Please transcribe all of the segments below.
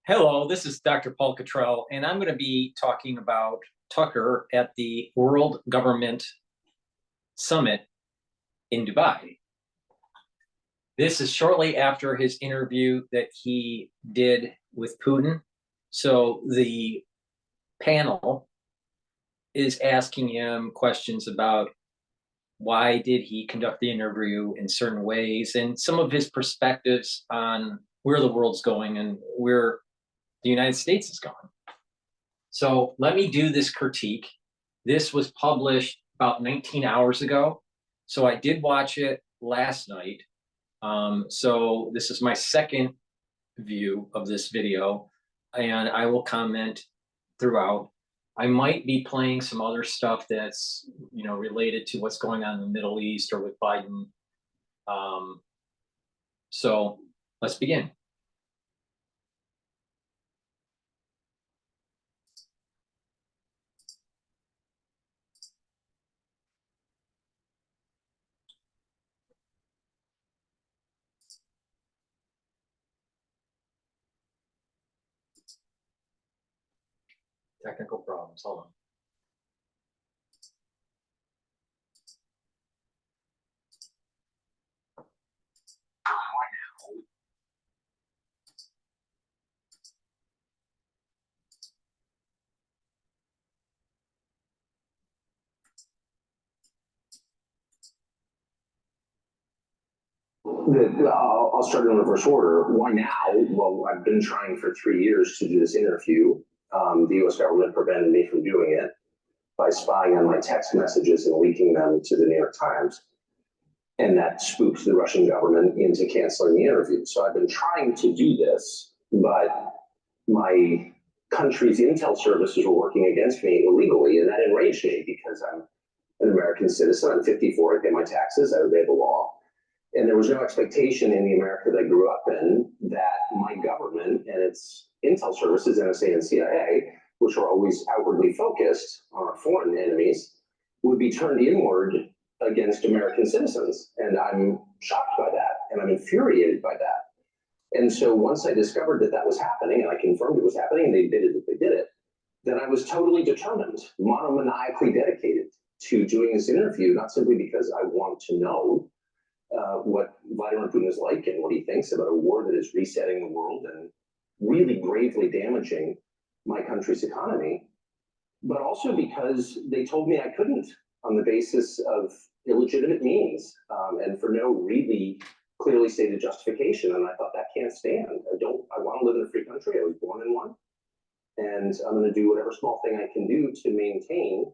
Hello, this is Dr. Paul Cottrell, and I'm going to be talking about Tucker at the World Government Summit in Dubai. This is shortly after his interview that he did with Putin. So the panel is asking him questions about why did he conduct the interview in certain ways and some of his perspectives on where the world's going and where the United States is going. So let me do this critique. This was published about 19 hours ago. So I did watch it last night. So this is my second view of this video, and I will comment throughout. I might be playing some other stuff that's, related to what's going on in the Middle East or with Biden. So let's begin. Technical problems, hold on. I'll start in reverse order. Why now? Well, I've been trying for 3 years to do this interview. The U.S. government prevented me from doing it by spying on my text messages and leaking them to the New York Times. And that spooked the Russian government into canceling the interview. So I've been trying to do this, but my country's intel services were working against me illegally, and that enraged me because I'm an American citizen. I'm 54, I pay my taxes, I obey the law. And there was no expectation in the America that I grew up in that my government and its intel services, NSA and CIA, which are always outwardly focused on our foreign enemies, would be turned inward against American citizens. And I'm shocked by that, and I'm infuriated by that. And so once I discovered that that was happening, and I confirmed it was happening, and they did it, then I was totally determined, monomaniacally dedicated to doing this interview, not simply because I want to know what Vladimir Putin is like and what he thinks about a war that is resetting the world and really gravely damaging my country's economy, but also because they told me I couldn't on the basis of illegitimate means and for no really clearly stated justification. And I thought, that can't stand. I want to live in a free country. I was born in one. And I'm going to do whatever small thing I can do to maintain,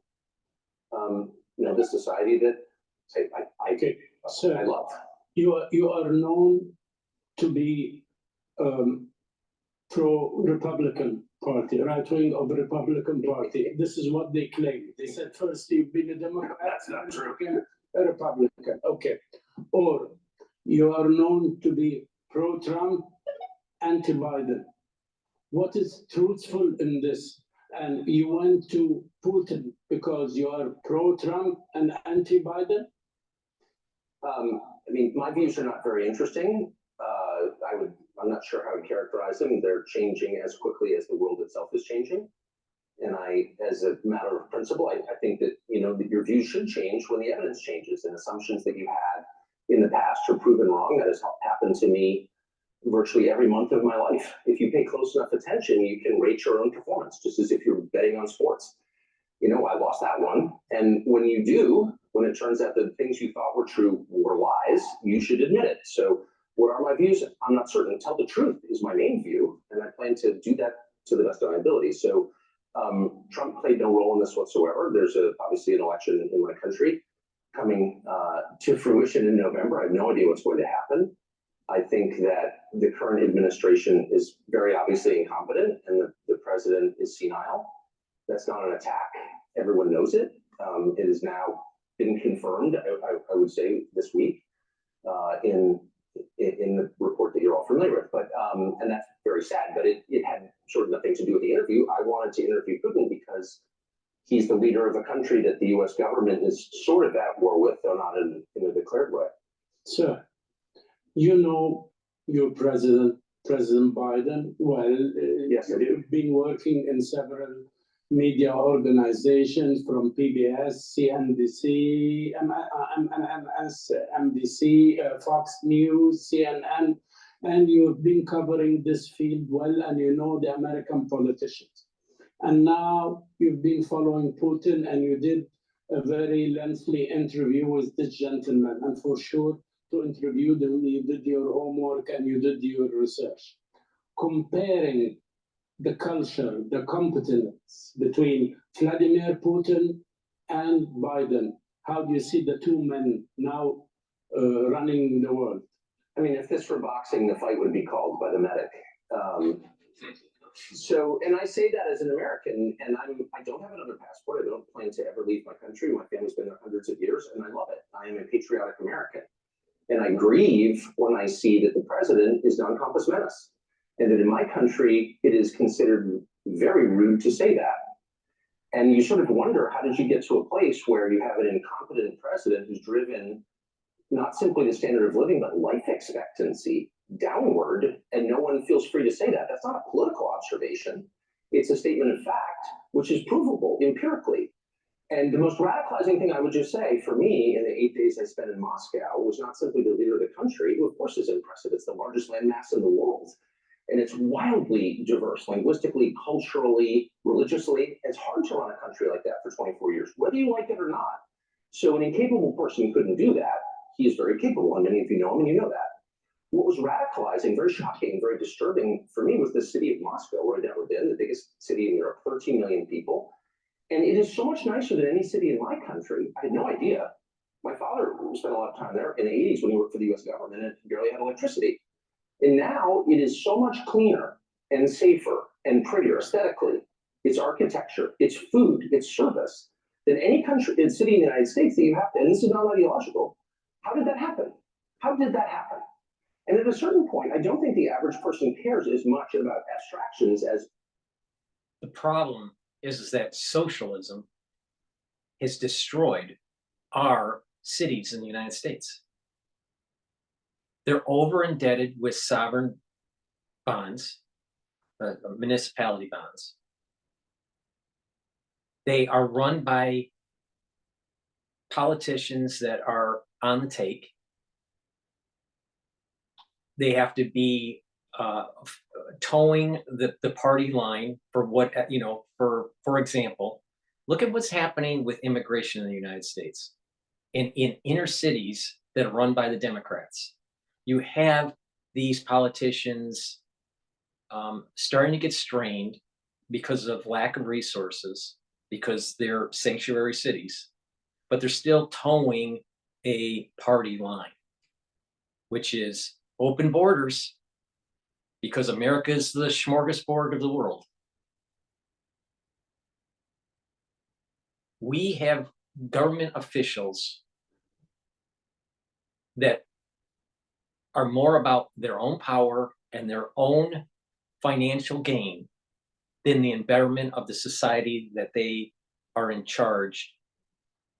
this society that I love. You are known to be pro-Republican Party, right wing of the Republican Party. This is what they claim. They said first you've been a Democrat. That's not true. A Republican. Okay. Or you are known to be pro-Trump, anti-Biden. What is truthful in this? And you went to Putin because you are pro-Trump and anti-Biden? My views are not very interesting. I'm not sure how to characterize them. They're changing as quickly as the world itself is changing. And as a matter of principle, I think that, that your views should change when the evidence changes, and assumptions that you had in the past are proven wrong. That has happened to me virtually every month of my life. If you pay close enough attention, you can rate your own performance, just as if you're betting on sports. I lost that one. And when you do, when it turns out that things you thought were true were lies, you should admit it. So what are my views? I'm not certain. Tell the truth is my main view, and I plan to do that to the best of my ability. So Trump played no role in this whatsoever. There's obviously an election in my country coming to fruition in November. I have no idea what's going to happen. I think that the current administration is very obviously incompetent, and the president is senile. That's not an attack. Everyone knows it. It has now been confirmed, I would say, this week in the report that you're all familiar with. But and that's very sad. But it had sort of nothing to do with the interview. I wanted to interview Putin because he's the leader of a country that the U.S. government is sort of at war with, though not in a declared way. Sir, you know your president President Biden? Well, Yes, I do. you've been working in several media organizations from PBS, CNBC, MSNBC, Fox News, CNN, and you've been covering this field well, and you know the American politicians. And now you've been following Putin, and you did a very lengthy interview with this gentleman. And for sure, to interview them, you did your homework and you did your research. Comparing the culture, the competence between Vladimir Putin and Biden, how do you see the two men now running the world? I mean, if this were boxing, the fight would be called by the medic. And I say that as an American, and I don't have another passport. I don't plan to ever leave my country. My family's been there hundreds of years, and I love it. I am a patriotic American. And I grieve when I see that the president is non compos menace, and that in my country, it is considered very rude to say that. And you sort of wonder, how did you get to a place where you have an incompetent president who's driven not simply the standard of living, but life expectancy downward, and no one feels free to say that? That's not a political observation. It's a statement of fact, which is provable empirically. And the most radicalizing thing I would just say for me in the 8 days I spent in Moscow was not simply the leader of the country, who of course is impressive. It's the largest landmass in the world. And it's wildly diverse, linguistically, culturally, religiously. It's hard to run a country like that for 24 years, whether you like it or not. So an incapable person couldn't do that. He is very capable, and many of you know him and you know that. What was radicalizing, very shocking, very disturbing for me was the city of Moscow, where I'd never been, the biggest city in Europe, 13 million people. And it is so much nicer than any city in my country. I had no idea. My father spent a lot of time there in the 80s when he worked for the US government and barely had electricity. And now it is so much cleaner and safer and prettier aesthetically. Its architecture, its food, its service, than any country and city in the United States that you have to, and this is not ideological. How did that happen? How did that happen? And at a certain point, I don't think the average person cares as much about abstractions as. The problem is that socialism has destroyed our cities in the United States. They're over indebted with sovereign bonds, municipality bonds. They are run by politicians that are on the take. They have to be towing the party line for what, for example, look at what's happening with immigration in the United States. In inner cities that are run by the Democrats, you have these politicians starting to get strained because of lack of resources, because they're sanctuary cities, but they're still towing a party line, which is open borders, because America is the smorgasbord of the world. We have government officials that are more about their own power and their own financial gain than the betterment of the society that they are in charge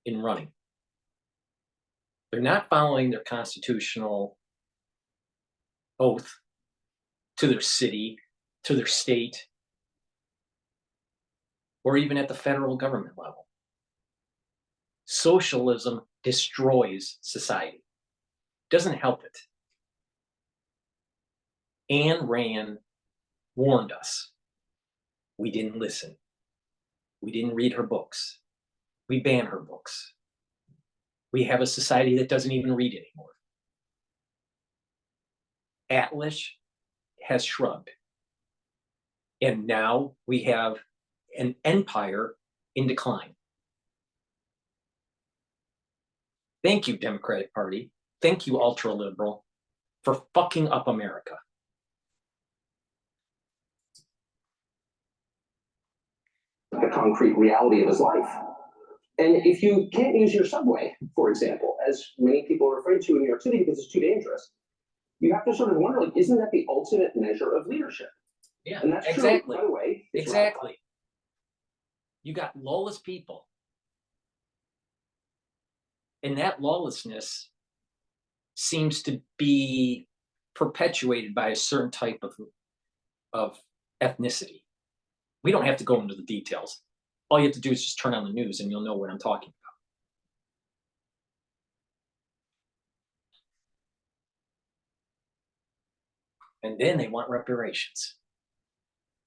in running. They're not following their constitutional oath to their city, to their state, or even at the federal government level. Socialism destroys society, doesn't help it. Ayn Rand warned us. We didn't listen. We didn't read her books. We ban her books. We have a society that doesn't even read anymore. Atlas has shrugged. And now we have an empire in decline. Thank you, Democratic Party. Thank you, ultra-liberal, for fucking up America. The concrete reality of his life. And if you can't use your subway, for example, as many people are afraid to in New York City because it's too dangerous, you have to sort of wonder, like, isn't that the ultimate measure of leadership? Yeah, and that's exactly. True, by the way. Exactly. You got lawless people. And that lawlessness seems to be perpetuated by a certain type of ethnicity. We don't have to go into the details. All you have to do is just turn on the news and you'll know what I'm talking about. And then they want reparations.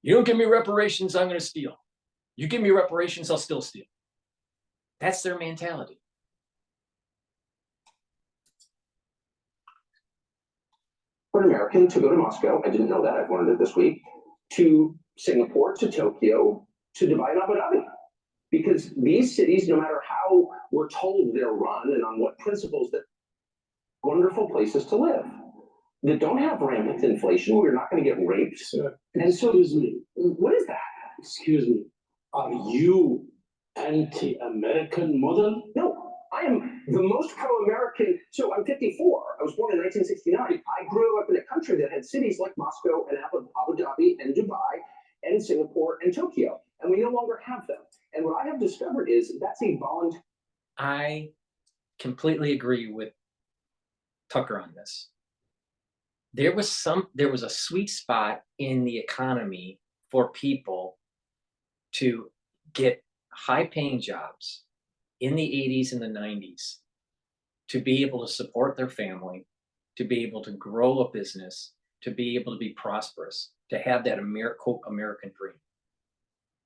You don't give me reparations, I'm going to steal. You give me reparations, I'll still steal. That's their mentality. For an American to go to Moscow, I didn't know that, I've learned it this week, to Singapore, to Tokyo, to Dubai and Abu Dhabi. Because these cities, no matter how we're told they're run and on what principles, that wonderful places to live that don't have rampant inflation, where you're not going to get raped. Sir, And so, excuse me, what is that? excuse me. Are you anti-American model? No, I am the most pro-American. So I'm 54. I was born in 1969. I grew up in a country that had cities like Moscow and Abu Dhabi and Dubai and Singapore and Tokyo, and we no longer have them. And what I have discovered is that's a voluntary. I completely agree with Tucker on this. There was a sweet spot in the economy for people to get high-paying jobs in the 80s and the 90s, to be able to support their family, to be able to grow a business, to be able to be prosperous, to have that American dream.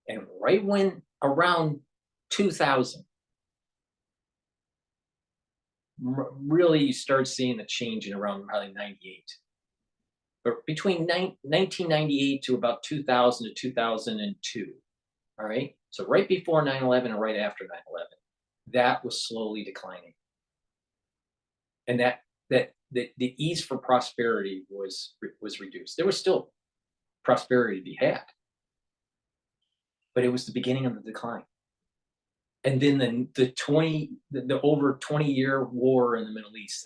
And right when around 2000, really you start seeing the change in around probably 98. But between 1998 to about 2000 to 2002, all right? So right before 9/11 and right after 9/11, that was slowly declining. And the ease for prosperity was reduced. There was still prosperity to be had, but it was the beginning of the decline. And then the over 20-year war in the Middle East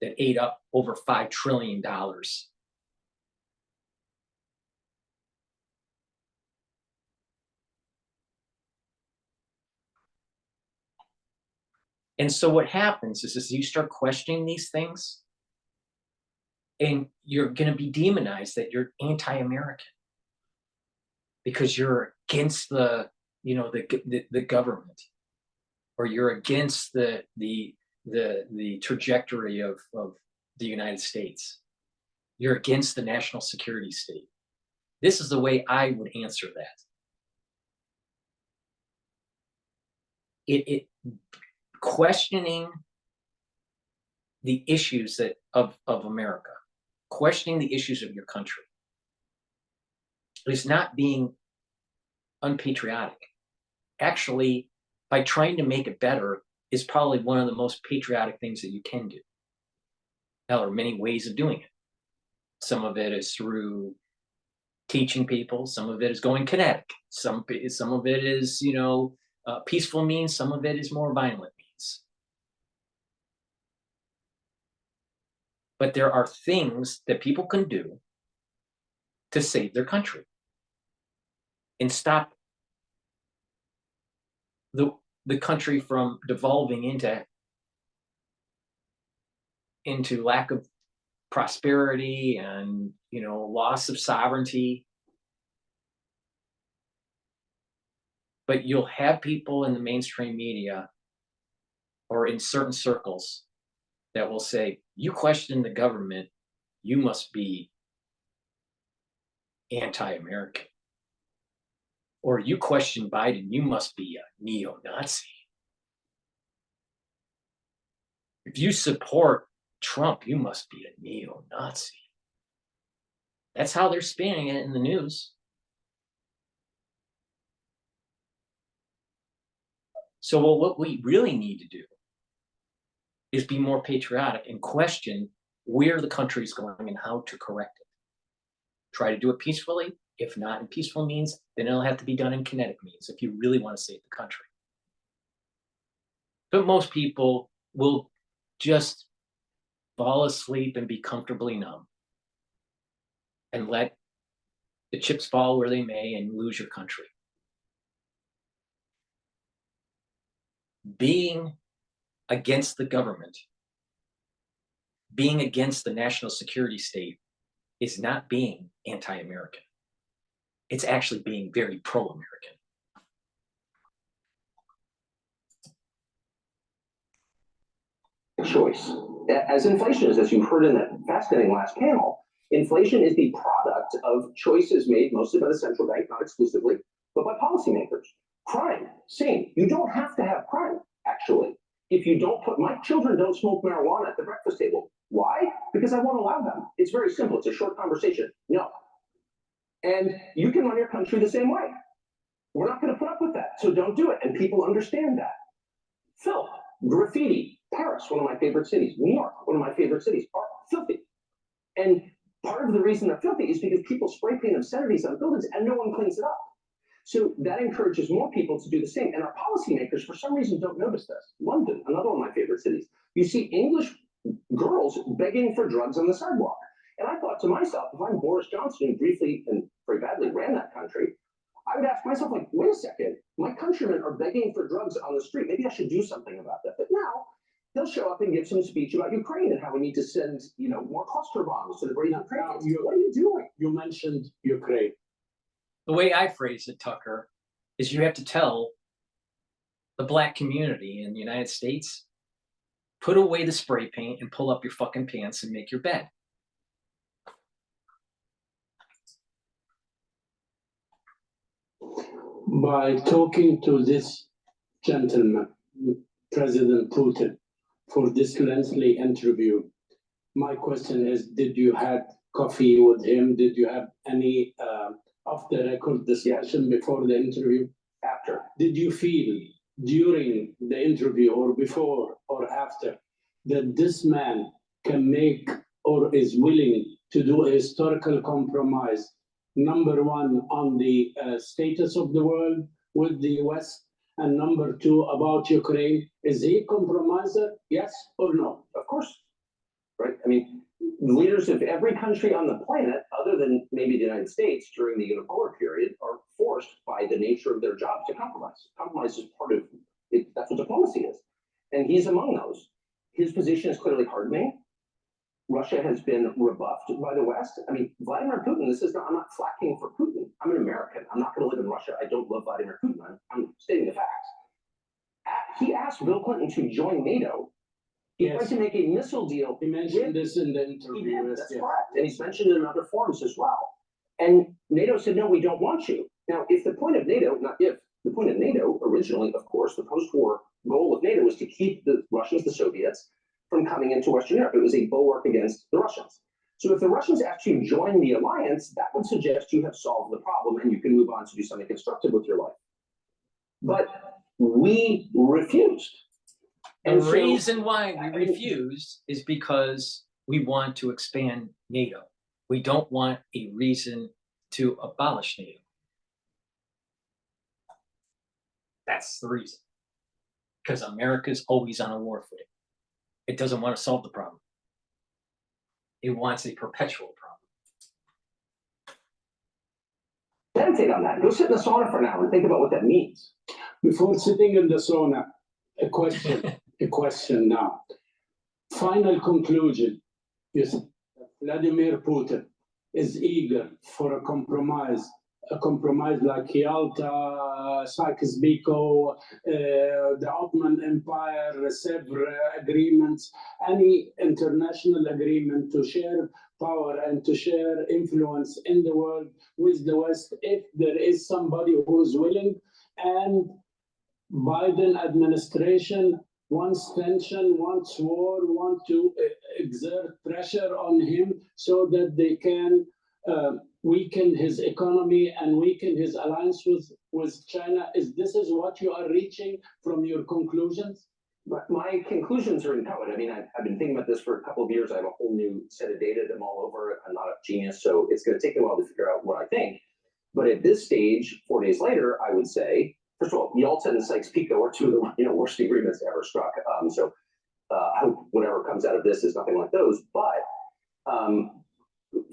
that ate up over $5 trillion. And so what happens is you start questioning these things, and you're going to be demonized that you're anti-American because you're against the government, or you're against the trajectory of the United States. You're against the national security state. This is the way I would answer that. It questioning the issues of America, questioning the issues of your country, is not being unpatriotic. Actually, by trying to make it better is probably one of the most patriotic things that you can do. Now, there are many ways of doing it. Some of it is through teaching people. Some of it is going kinetic. Some of it is, peaceful means. Some of it is more violent means. But there are things that people can do to save their country and stop the country from devolving into lack of prosperity and loss of sovereignty. But you'll have people in the mainstream media or in certain circles that will say, you question the government, you must be anti-American. Or you question Biden, you must be a neo-Nazi. If you support Trump, you must be a neo-Nazi. That's how they're spinning it in the news. So what we really need to do is be more patriotic and question where the country is going and how to correct it. Try to do it peacefully. If not in peaceful means, then it'll have to be done in kinetic means if you really want to save the country. But most people will just fall asleep and be comfortably numb and let the chips fall where they may and lose your country. Being against the government, being against the national security state is not being anti-American. It's actually being very pro-American. Choice. As inflation is, as you heard in that fascinating last panel, inflation is the product of choices made mostly by the central bank, not exclusively, but by policymakers. Crime, same. You don't have to have crime, actually. If you don't put, my children don't smoke marijuana at the breakfast table. Why? Because I won't allow them. It's very simple. It's a short conversation. No. And you can run your country the same way. We're not going to put up with that. So don't do it. And people understand that. Filth, graffiti, Paris, one of my favorite cities, New York, one of my favorite cities, are filthy. And part of the reason they're filthy is because people spray paint obscenities on buildings and no one cleans it up. So that encourages more people to do the same. And our policymakers, for some reason, don't notice this. London, another one of my favorite cities. You see English girls begging for drugs on the sidewalk. And I thought to myself, if I'm Boris Johnson, who briefly and very badly ran that country, I would ask myself, like, wait a second, my countrymen are begging for drugs on the street. Maybe I should do something about that. But now he'll show up and give some speech about Ukraine and how we need to send, more cluster bombs to the brave Ukrainians. What are you doing? You mentioned Ukraine. The way I phrase it, Tucker, is you have to tell the black community in the United States, put away the spray paint and pull up your fucking pants and make your bed. By talking to this gentleman, President Putin, for this lengthy interview, my question is, did you have coffee with him? Did you have any off-the-record discussion before the interview? After. Did you feel during the interview or before or after that this man can make or is willing to do a historical compromise, number one, on the status of the world with the West, and number two, about Ukraine? Is he a compromiser, yes or no? Of course, right? I mean, leaders of every country on the planet, other than maybe the United States during the unipolar period, are forced by the nature of their job to compromise. Compromise is part of it. That's what diplomacy is. And he's among those. His position is clearly hardening. Russia has been rebuffed by the West. I mean, Vladimir Putin, I'm not flacking for Putin. I'm an American. I'm not going to live in Russia. I don't love Vladimir Putin. I'm stating the facts. He asked Bill Clinton to join NATO. He tried to make a missile deal. He mentioned this in the interview. That's correct. And he's mentioned it in other forums as well. And NATO said, no, we don't want you. Now, if the point of NATO, the point of NATO originally, of course, the post-war goal of NATO was to keep the Russians, the Soviets, from coming into Western Europe. It was a bulwark against the Russians. So if the Russians actually join the alliance, that would suggest you have solved the problem and you can move on to do something constructive with your life. But we refused. And the reason why we refused is because we want to expand NATO. We don't want a reason to abolish NATO. That's the reason. Because America's always on a war footing. It doesn't want to solve the problem. It wants a perpetual problem. Meditate on that. Go sit in the sauna for an hour and think about what that means. Before sitting in the sauna, a question now. Final conclusion. Yes, Vladimir Putin is eager for a compromise like Yalta, Sykes-Picot, the Ottoman Empire, Sèvres agreements, any international agreement to share power and to share influence in the world with the West, if there is somebody who is willing. And Biden administration wants tension, wants war, want to exert pressure on him so that they can weaken his economy and weaken his alliance with China. This is what you are reaching from your conclusions? My conclusions are in code. I mean, I've been thinking about this for a couple of years. I have a whole new set of data that I'm all over. I'm not a genius, so it's going to take me a while to figure out what I think. But at this stage, 4 days later, I would say, first of all, Yalta and Sykes-Picot are two of the worst agreements ever struck. So I hope whatever comes out of this is nothing like those. But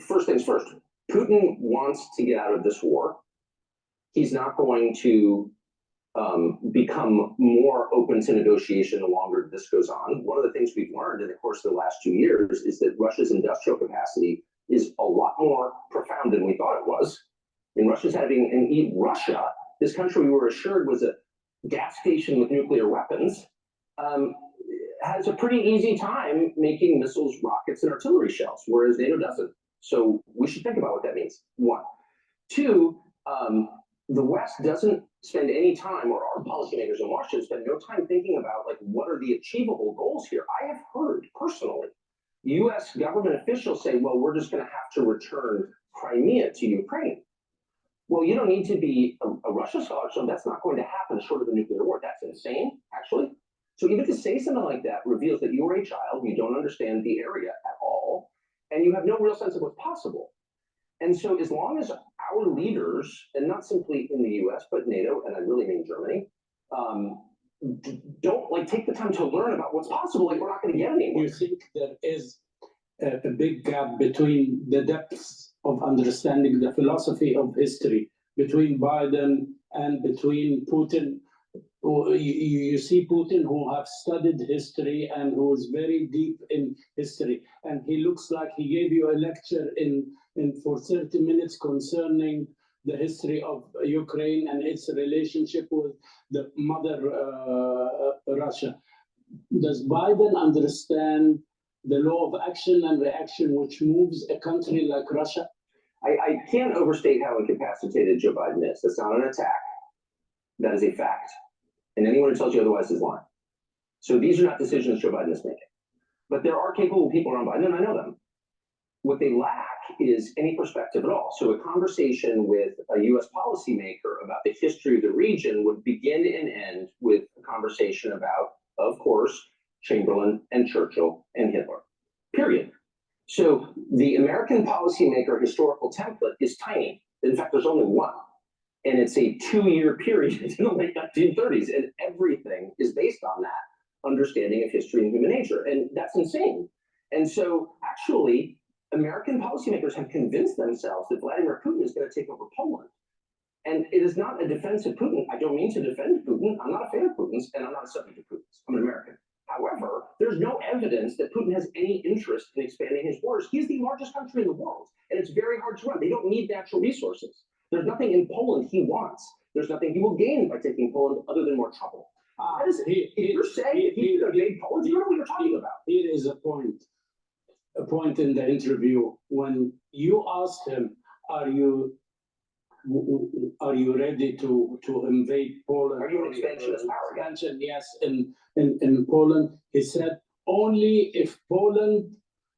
first things first, Putin wants to get out of this war. He's not going to become more open to negotiation the longer this goes on. One of the things we've learned in the course of the last 2 years is that Russia's industrial capacity is a lot more profound than we thought it was. And Russia's having, and Russia, this country we were assured was a gas station with nuclear weapons, has a pretty easy time making missiles, rockets, and artillery shells, whereas NATO doesn't. So we should think about what that means, one. Two, the West doesn't spend any time, or our policymakers in Washington spend no time thinking about, like, what are the achievable goals here? I have heard personally US government officials say, well, we're just going to have to return Crimea to Ukraine. Well, you don't need to be a Russia scholar, so that's not going to happen short of a nuclear war. That's insane, actually. So even to say something like that reveals that you are a child, you don't understand the area at all, and you have no real sense of what's possible. And so as long as our leaders, and not simply in the US, but NATO, and I really mean Germany, don't like take the time to learn about what's possible, like we're not going to get anywhere. You think there is a big gap between the depths of understanding the philosophy of history between Biden and between Putin? You see Putin, who have studied history and who is very deep in history, and he looks like he gave you a lecture in for 30 minutes concerning the history of Ukraine and its relationship with the mother Russia. Does Biden understand the law of action and reaction which moves a country like Russia? I can't overstate how incapacitated Joe Biden is. That's not an attack. That is a fact. And anyone who tells you otherwise is lying. So these are not decisions Joe Biden is making. But there are capable people around Biden, and I know them. What they lack is any perspective at all. So a conversation with a US policymaker about the history of the region would begin and end with a conversation about, of course, Chamberlain and Churchill and Hitler, period. So the American policymaker historical template is tiny. In fact, there's only one. And it's a 2-year period in the late 1930s, and everything is based on that understanding of history and human nature. And that's insane. And so actually, American policymakers have convinced themselves that Vladimir Putin is going to take over Poland. And it is not a defense of Putin. I don't mean to defend Putin. I'm not a fan of Putin's, and I'm not a subject of Putin's. I'm an American. However, there's no evidence that Putin has any interest in expanding his borders. He's the largest country in the world, and it's very hard to run. They don't need natural resources. There's nothing in Poland he wants. There's nothing he will gain by taking Poland other than more trouble. If you're saying he's going to invade Poland, you don't know what you're talking about. Here is a point in the interview when you asked him, are you ready to invade Poland? Are you an expansionist power? Expansion, yes, in Poland. He said only if Poland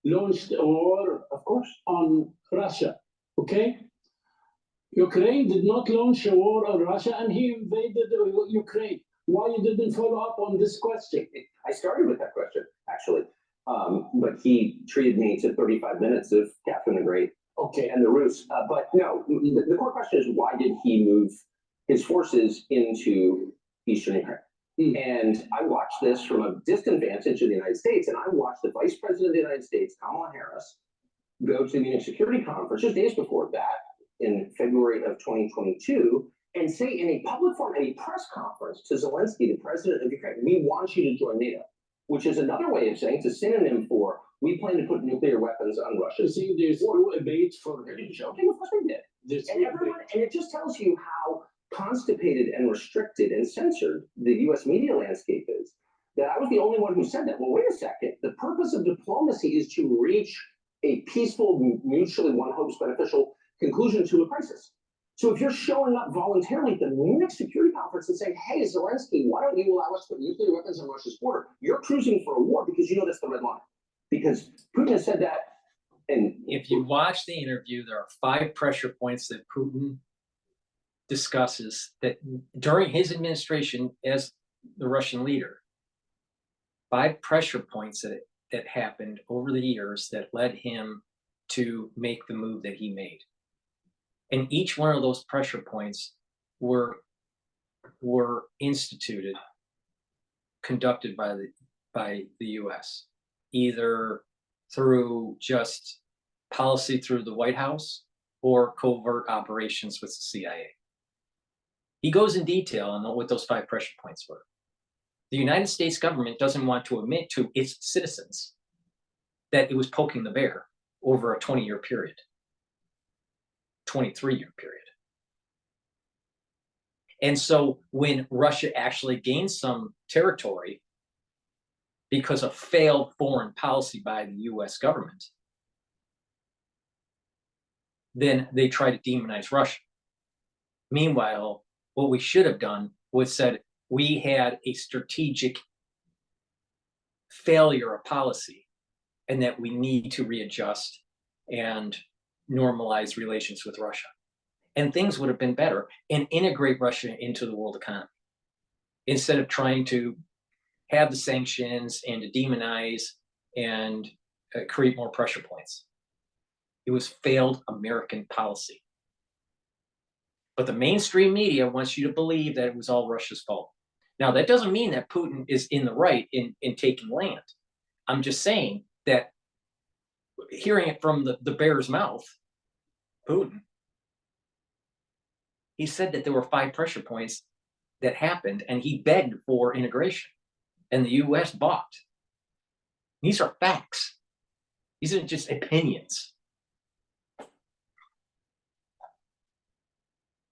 launched a war, of course, on Russia. Okay? Ukraine did not launch a war on Russia, and he invaded Ukraine. Why you didn't follow up on this question? I started with that question, actually. But he treated me to 35 minutes of Catherine the Great. Okay. And the Rus. But no, the core question is, why did he move his forces into Eastern Ukraine? And I watched this from a distant vantage in the United States, and I watched the Vice President of the United States, Kamala Harris, go to the Munich Security Conference just days before that, in February of 2022, and say in a public forum, a press conference to Zelensky, the president of Ukraine, we want you to join NATO, which is another way of saying, it's a synonym for, we plan to put nuclear weapons on Russia. See, there's no debate for. Are you joking? Of course we did. And it just tells you how constipated and restricted and censored the US media landscape is. That I was the only one who said that. Well, wait a second. The purpose of diplomacy is to reach a peaceful, mutually one hopes beneficial conclusion to a crisis. So if you're showing up voluntarily at the Munich Security Conference and saying, hey, Zelensky, why don't you allow us to put nuclear weapons on Russia's border? You're cruising for a war because you know that's the red line. Because Putin has said that. And if you watch the interview, there are 5 pressure points that Putin discusses that during his administration as the Russian leader. 5 pressure points that happened over the years that led him to make the move that he made. And each one of those pressure points were instituted, conducted by the US, either through just policy through the White House or covert operations with the CIA. He goes in detail on what those 5 pressure points were. The United States government doesn't want to admit to its citizens that it was poking the bear over a 20-year period, 23-year period. And so when Russia actually gained some territory because of failed foreign policy by the US government, then they try to demonize Russia. Meanwhile, what we should have done was said we had a strategic failure of policy and that we need to readjust and normalize relations with Russia. And things would have been better and integrate Russia into the world economy instead of trying to have the sanctions and to demonize and create more pressure points. It was failed American policy. But the mainstream media wants you to believe that it was all Russia's fault. Now, that doesn't mean that Putin is in the right in taking land. I'm just saying that hearing it from the bear's mouth, Putin, he said that there were 5 pressure points that happened and he begged for integration and the US balked. These are facts. These aren't just opinions.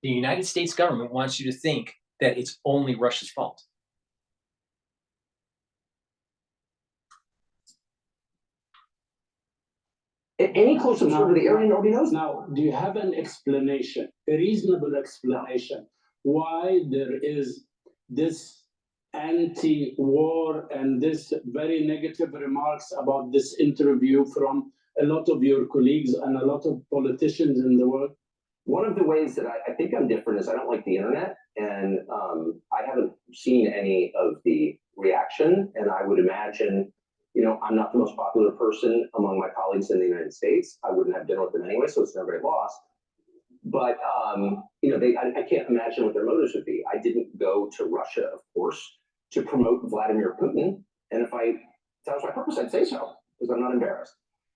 The United States government wants you to think that it's only Russia's fault. Any close observer, the area already knows. Now, do you have an explanation, a reasonable explanation, why there is this anti-war and this very negative remarks about this interview from a lot of your colleagues and a lot of politicians in the world? One of the ways that I think I'm different is I don't like the internet, and I haven't seen any of the reaction, and I would imagine, you know, I'm not the most popular person among my colleagues in the United States. I wouldn't have dinner with them anyway, so it's never a loss. But, you know, I can't imagine what their motives would be. I didn't go to Russia, of course, to promote Vladimir Putin. And if that was my purpose, I'd say so, because I'm not embarrassed.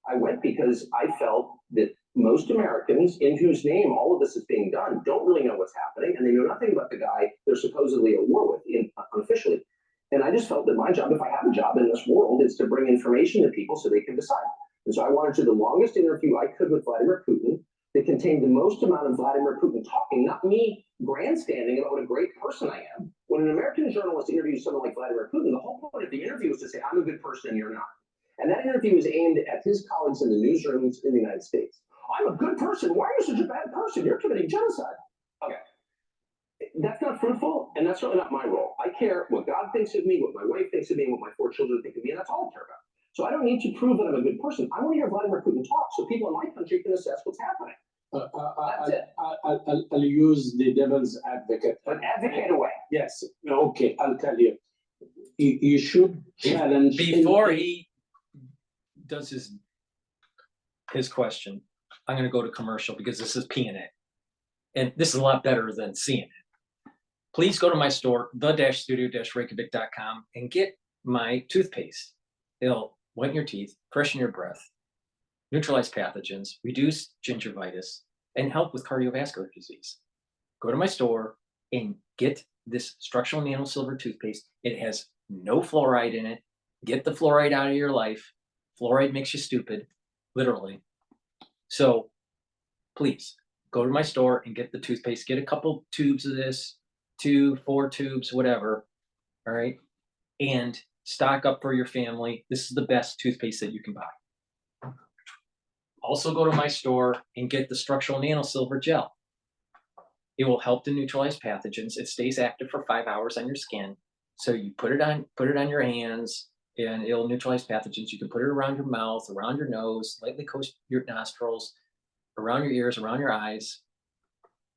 I went because I felt that most Americans in whose name all of this is being done don't really know what's happening, and they know nothing about the guy they're supposedly at war with unofficially. And I just felt that my job, if I have a job in this world, is to bring information to people so they can decide. And so I wanted to do the longest interview I could with Vladimir Putin that contained the most amount of Vladimir Putin talking, not me grandstanding about what a great person I am. When an American journalist interviews someone like Vladimir Putin, the whole point of the interview is to say, I'm a good person and you're not. And that interview was aimed at his colleagues in the newsrooms in the United States. I'm a good person. Why are you such a bad person? You're committing genocide. Okay. That's not fruitful, and that's really not my role. I care what God thinks of me, what my wife thinks of me, and what my 4 children think of me, and that's all I care about. So I don't need to prove that I'm a good person. I want to hear Vladimir Putin talk so people in my country can assess what's happening. That's it. I'll use the devil's advocate. But advocate away. Yes. Okay, I'll tell you. You should challenge. Before he does his question, I'm going to go to commercial because this is PNA. And this is a lot better than CNN. Please go to my store, the-studio-reykjavik.com, and get my toothpaste. It'll whiten your teeth, freshen your breath, neutralize pathogens, reduce gingivitis, and help with cardiovascular disease. Go to my store and get this structural nano silver toothpaste. It has no fluoride in it. Get the fluoride out of your life. Fluoride makes you stupid, literally. So please go to my store and get the toothpaste. Get a couple tubes of this, 2, 4 tubes, whatever. All right. And stock up for your family. This is the best toothpaste that you can buy. Also go to my store and get the structural nano silver gel. It will help to neutralize pathogens. It stays active for 5 hours on your skin. So you put it on your hands and it'll neutralize pathogens. You can put it around your mouth, around your nose, lightly coat your nostrils, around your ears, around your eyes,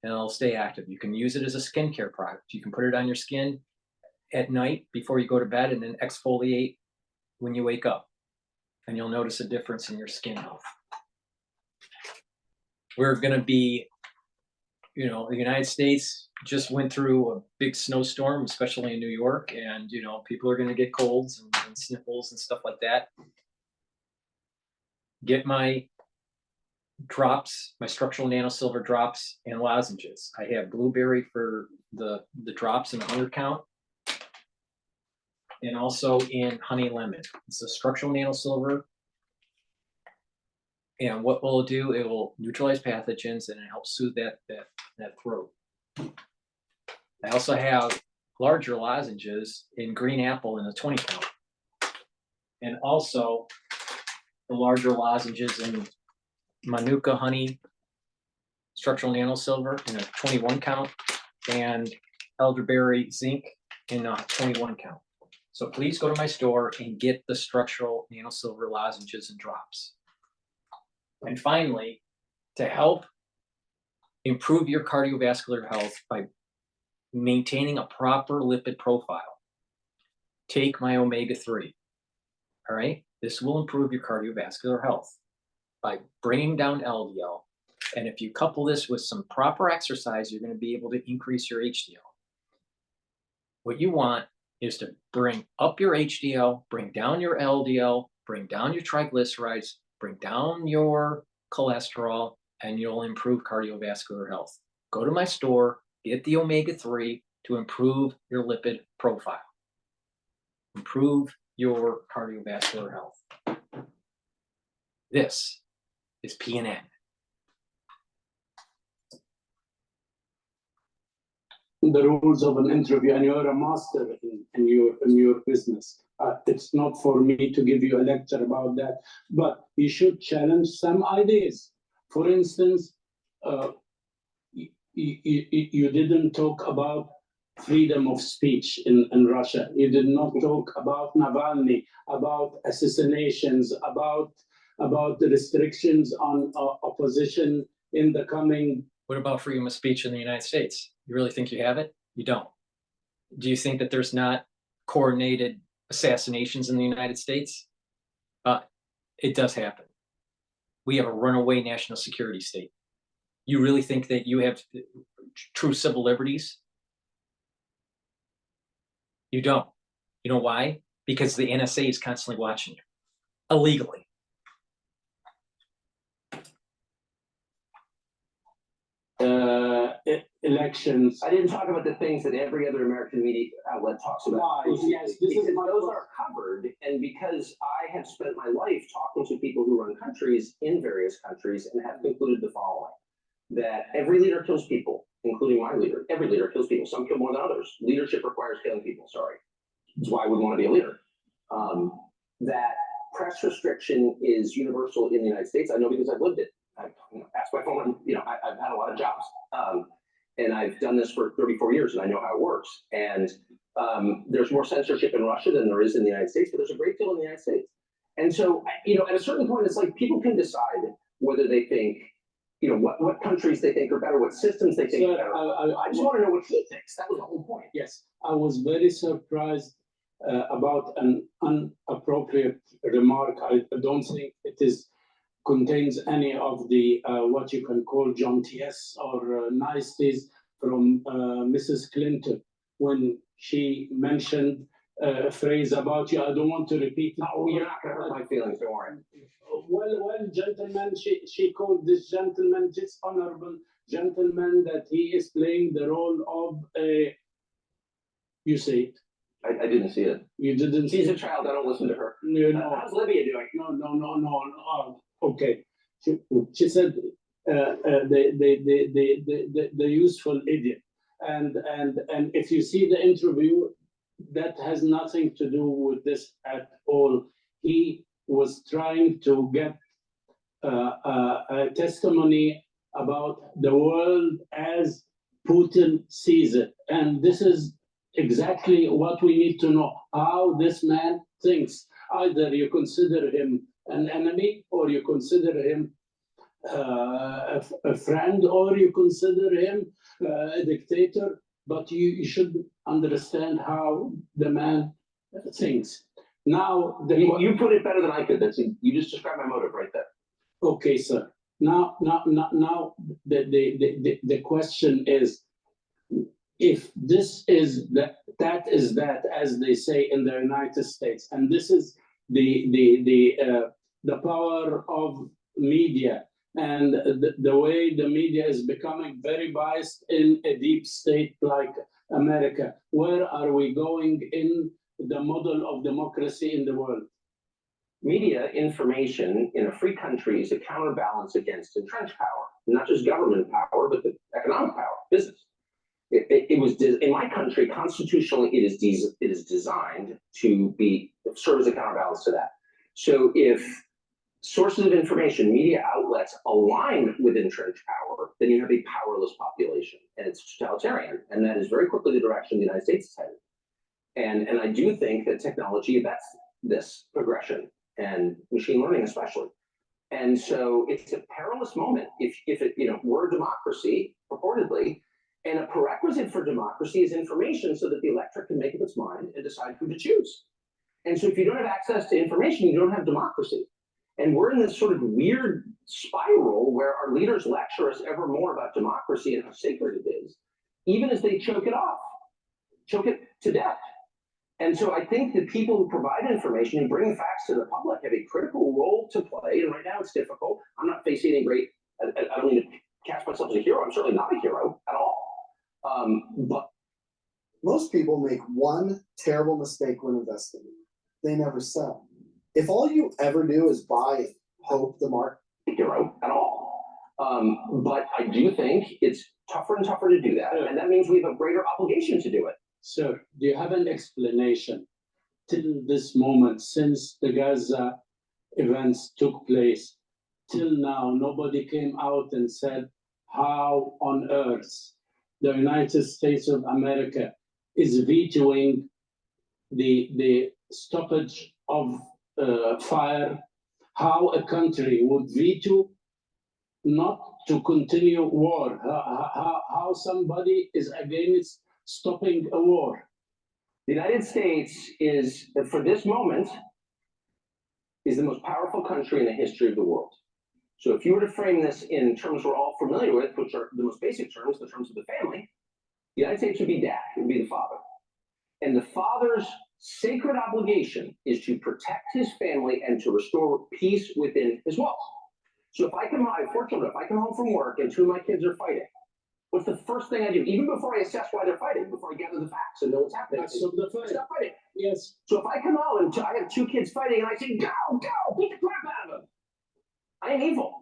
and it'll stay active. You can use it as a skincare product. You can put it on your skin at night before you go to bed and then exfoliate when you wake up. And you'll notice a difference in your skin health. We're going to be, you know, the United States just went through a big snowstorm, especially in New York, and, you know, people are going to get colds and sniffles and stuff like that. Get my drops, my structural nanosilver drops and lozenges. I have blueberry for the drops and the 100 count. And also in honey lemon. It's a structural nanosilver. And what will it do? It will neutralize pathogens and it helps soothe that throat. I also have larger lozenges in green apple in a 20 count. And also the larger lozenges in manuka honey, structural nanosilver in a 21 count, and elderberry zinc in a 21 count. So please go to my store and get the structural nanosilver lozenges and drops. And finally, to help improve your cardiovascular health by maintaining a proper lipid profile, take my omega-3. All right, this will improve your cardiovascular health by bringing down LDL. And if you couple this with some proper exercise, you're going to be able to increase your HDL. What you want is to bring up your HDL, bring down your LDL, bring down your triglycerides, bring down your cholesterol, and you'll improve cardiovascular health. Go to my store, get the omega-3 to improve your lipid profile. Improve your cardiovascular health. This is PNN. The rules of an interview, and you're a master in your business. It's not for me to give you a lecture about that, but you should challenge some ideas. For instance, you didn't talk about freedom of speech in Russia. You did not talk about Navalny, about assassinations, about the restrictions on opposition in the coming. What about freedom of speech in the United States? You really think you have it? You don't. Do you think that there's not coordinated assassinations in the United States? It does happen. We have a runaway national security state. You really think that you have true civil liberties? You don't. You know why? Because the NSA is constantly watching you, illegally. Elections. I didn't talk about the things that every other American media outlet talks about. Why? Yes, this because is my those point. are covered, and because I have spent my life talking to people who run countries in various countries and have concluded the following: that every leader kills people, including my leader. Every leader kills people. Some kill more than others. Leadership requires killing people. Sorry, that's why I would want to be a leader. That press restriction is universal in the United States. I know because I've lived it. Ask my phone. I've had a lot of jobs. And I've done this for 34 years, and I know how it works. And there's more censorship in Russia than there is in the United States, but there's a great deal in the United States. And so, at a certain point, it's like people can decide whether they think, what countries they think are better, what systems they think are better. I just want to know what he thinks. That was the whole point. Yes, I was very surprised about an inappropriate remark. I don't think it contains any of the what you can call jauntiness or niceties from Mrs. Clinton when she mentioned a phrase about you. I don't want to repeat it. Oh, you're not going to hurt my feelings, don't worry. Well, gentlemen, she called this gentleman, this honorable gentleman, that he is playing the role of a. You say it. I didn't see it. You didn't. She's a child. I don't listen to her. No. How's Libya doing? No. Okay. She said the useful idiot, and if you see the interview, that has nothing to do with this at all. He was trying to get a testimony about the world as Putin sees it, and this is exactly what we need to know, how this man thinks. Either you consider him an enemy, or you consider him a friend, or you consider him a dictator, but you should understand how the man thinks. Now, you put it better than I could. You just described my motive right there. Okay, sir. Now the question is, if this is that is that, as they say in the United States, and this is the power of media and the way the media is becoming very biased in a deep state like America. Where are we going in the model of democracy in the world? Media information in a free country is a counterbalance against entrenched power, not just government power, but the economic power, business. It was in my country constitutionally. It is designed to serve as a counterbalance to that. So if sources of information, media outlets align with entrenched power, then you have a powerless population, and it's totalitarian. And that is very quickly the direction the United States is headed. And I do think that technology abets this progression, and machine learning especially. And so it's a perilous moment if it, we're a democracy purportedly, and a prerequisite for democracy is information so that the electorate can make up its mind and decide who to choose. And so if you don't have access to information, you don't have democracy. And we're in this sort of weird spiral where our leaders lecture us ever more about democracy and how sacred it is, even as they choke it to death. And so I think that people who provide information and bring facts to the public have a critical role to play. And right now it's difficult. I'm not facing any great, I don't mean to cast myself as a hero. I'm certainly not a hero at all. But most people make one terrible mistake when investing. They never sell. If all you ever do is buy and hope the market, hero at all. But I do think it's tougher and tougher to do that. And that means we have a greater obligation to do it. Sir, do you have an explanation till this moment, since the Gaza events took place, till now, nobody came out and said how on earth the United States of America is vetoing the stoppage of fire, how a country would veto not to continue war, how somebody is against stopping a war. The United States is, for this moment, is the most powerful country in the history of the world. So if you were to frame this in terms we're all familiar with, which are the most basic terms, the terms of the family, the United States would be dad, it would be the father. And the father's sacred obligation is to protect his family and to restore peace within his walls. So if I come home, I have 4 children, if I come home from work and 2 of my kids are fighting, what's the first thing I do? Even before I assess why they're fighting, before I gather the facts and know what's happening, So the fight. stop fighting. Yes. So if I come home and I have 2 kids fighting and I say, go, beat the crap out of them, I am evil.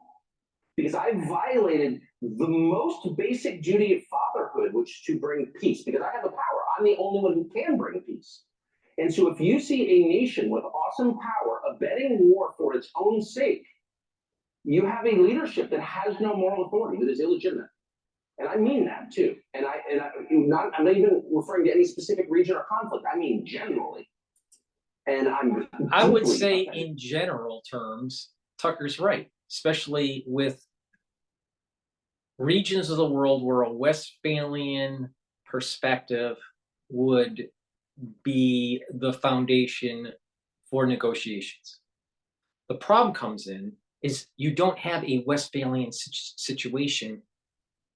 Because I violated the most basic duty of fatherhood, which is to bring peace, because I have the power. I'm the only one who can bring peace. And so if you see a nation with awesome power abetting war for its own sake, you have a leadership that has no moral authority, that is illegitimate. And I mean that too. And I'm not even referring to any specific region or conflict. I mean generally. And I would say in general terms, Tucker's right, especially with regions of the world where a Westphalian perspective would be the foundation for negotiations. The problem comes in is you don't have a Westphalian situation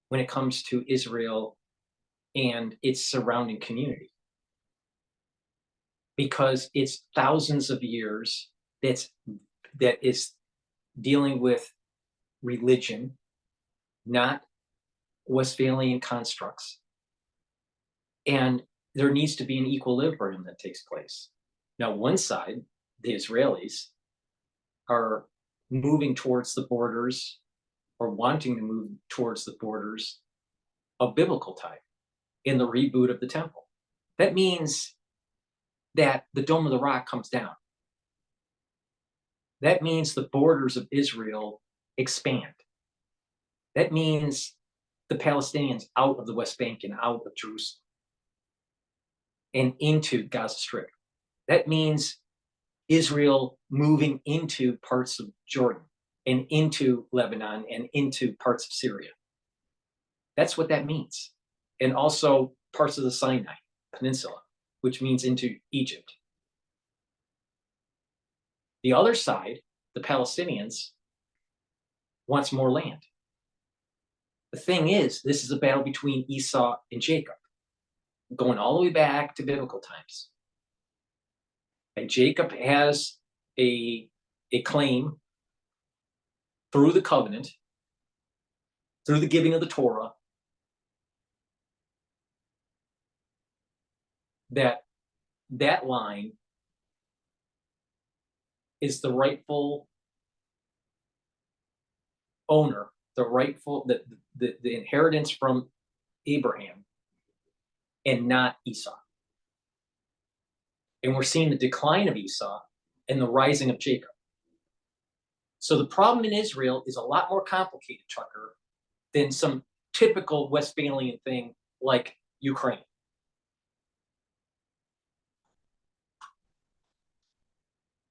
when it comes to Israel and its surrounding community, because it's thousands of years that is dealing with religion, not Westphalian constructs. And there needs to be an equilibrium that takes place. Now, one side, the Israelis, are moving towards the borders or wanting to move towards the borders of biblical time in the reboot of the temple. That means that the Dome of the Rock comes down. That means the borders of Israel expand. That means the Palestinians out of the West Bank and out of Jerusalem and into Gaza Strip. That means Israel moving into parts of Jordan and into Lebanon and into parts of Syria. That's what that means. And also parts of the Sinai Peninsula, which means into Egypt. The other side, the Palestinians, wants more land. The thing is, this is a battle between Esau and Jacob, going all the way back to biblical times. And Jacob has a claim through the covenant through the giving of the Torah, that line is the rightful owner, the inheritance from Abraham, and not Esau. And we're seeing the decline of Esau and the rising of Jacob. So the problem in Israel is a lot more complicated, Tucker, than some typical Westphalian thing like Ukraine.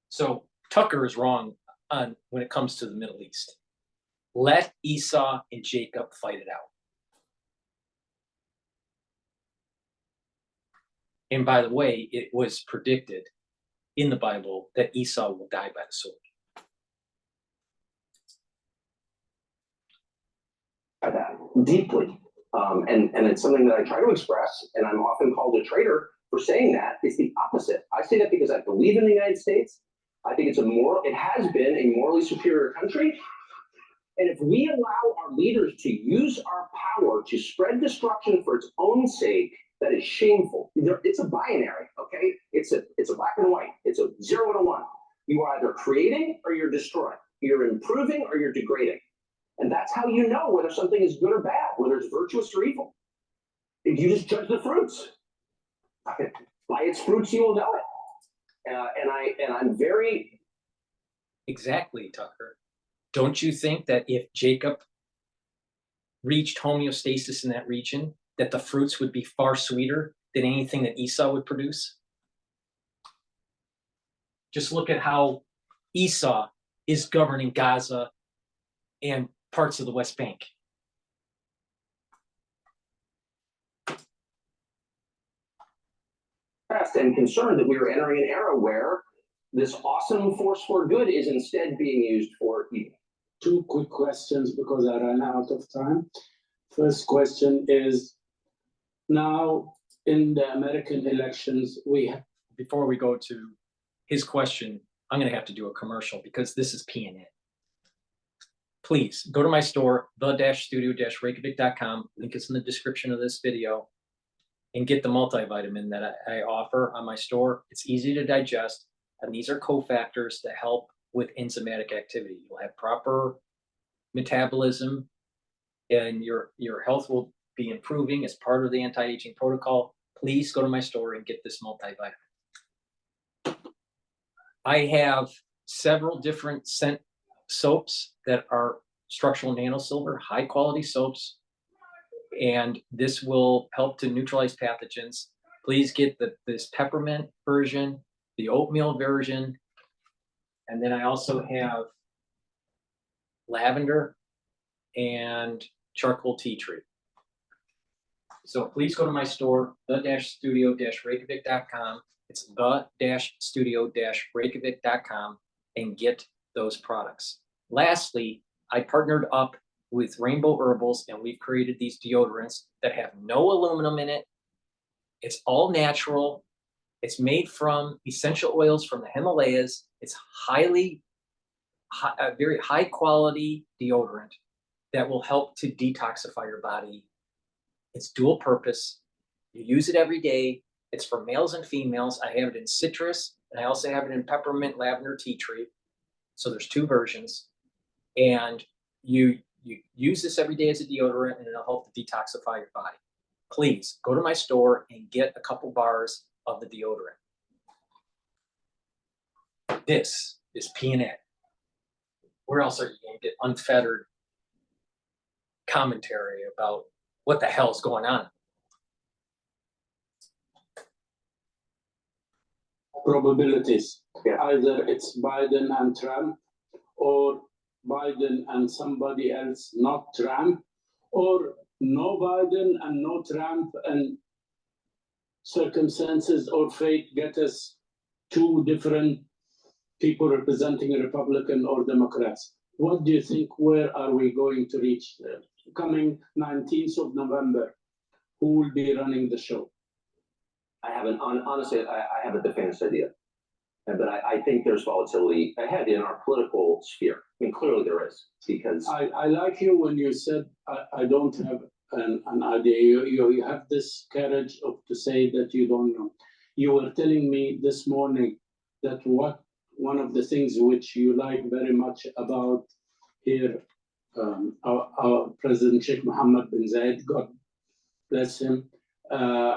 So Tucker is wrong on when it comes to the Middle East. Let Esau and Jacob fight it out. And by the way, it was predicted in the Bible that Esau will die by the sword. That deeply. And it's something that I try to express, and I'm often called a traitor for saying that. It's the opposite. I say that because I believe in the United States. I think it has been a morally superior country. And if we allow our leaders to use our power to spread destruction for its own sake, that is shameful. It's a binary, okay? It's a black and white. It's a 0 and a 1. You are either creating or you're destroying. You're improving or you're degrading. And that's how you know whether something is good or bad, whether it's virtuous or evil. If you just judge the fruits. By its fruits you will know it. And I'm very... Exactly, Tucker. Don't you think that if Jacob reached homeostasis in that region, that the fruits would be far sweeter than anything that Esau would produce? Just look at how Esau is governing Gaza and parts of the West Bank. And concerned that we are entering an era where this awesome force for good is instead being used for evil. 2 quick questions because I ran out of time. First question is, now in the American elections, Before we go to his question, I'm going to have to do a commercial because this is PNN. Please go to my store, the-studio-reykjavik.com. Link is in the description of this video, and get the multivitamin that I offer on my store. It's easy to digest, and these are cofactors that help with enzymatic activity. You'll have proper metabolism, and your health will be improving as part of the anti-aging protocol. Please go to my store and get this multivitamin. I have several different scent soaps that are structural nanosilver, high quality soaps, and this will help to neutralize pathogens. Please get this peppermint version, the oatmeal version, and then I also have lavender and charcoal tea tree. So please go to my store, the-studio-reykjavik.com. It's the-studio-reykjavik.com and get those products. Lastly, I partnered up with Rainbow Herbals, and we've created these deodorants that have no aluminum in it. It's all natural. It's made from essential oils from the Himalayas. It's a very high quality deodorant that will help to detoxify your body. It's dual purpose. You use it every day. It's for males and females. I have it in citrus, and I also have it in peppermint, lavender, tea tree. So there's 2 versions. And you use this every day as a deodorant, and it'll help to detoxify your body. Please go to my store and get a couple bars of the deodorant. This is PNN. Where else are you going to get unfettered commentary about what the hell is going on? probabilities. Either it's Biden and Trump, or Biden and somebody else, not Trump, or no Biden and no Trump, and circumstances or fate get us 2 different people representing a Republican or Democrats. What do you think? Where are we going to reach coming 19th of November? Who will be running the show? I haven't, honestly, I have a defense idea. But I think there's volatility ahead in our political sphere. I mean, clearly there is, because I like you when you said, I don't have an idea. You have this courage of to say that you don't know. You were telling me this morning that one of the things which you like very much about here, our President Sheikh Mohammed bin Zayed, God bless him,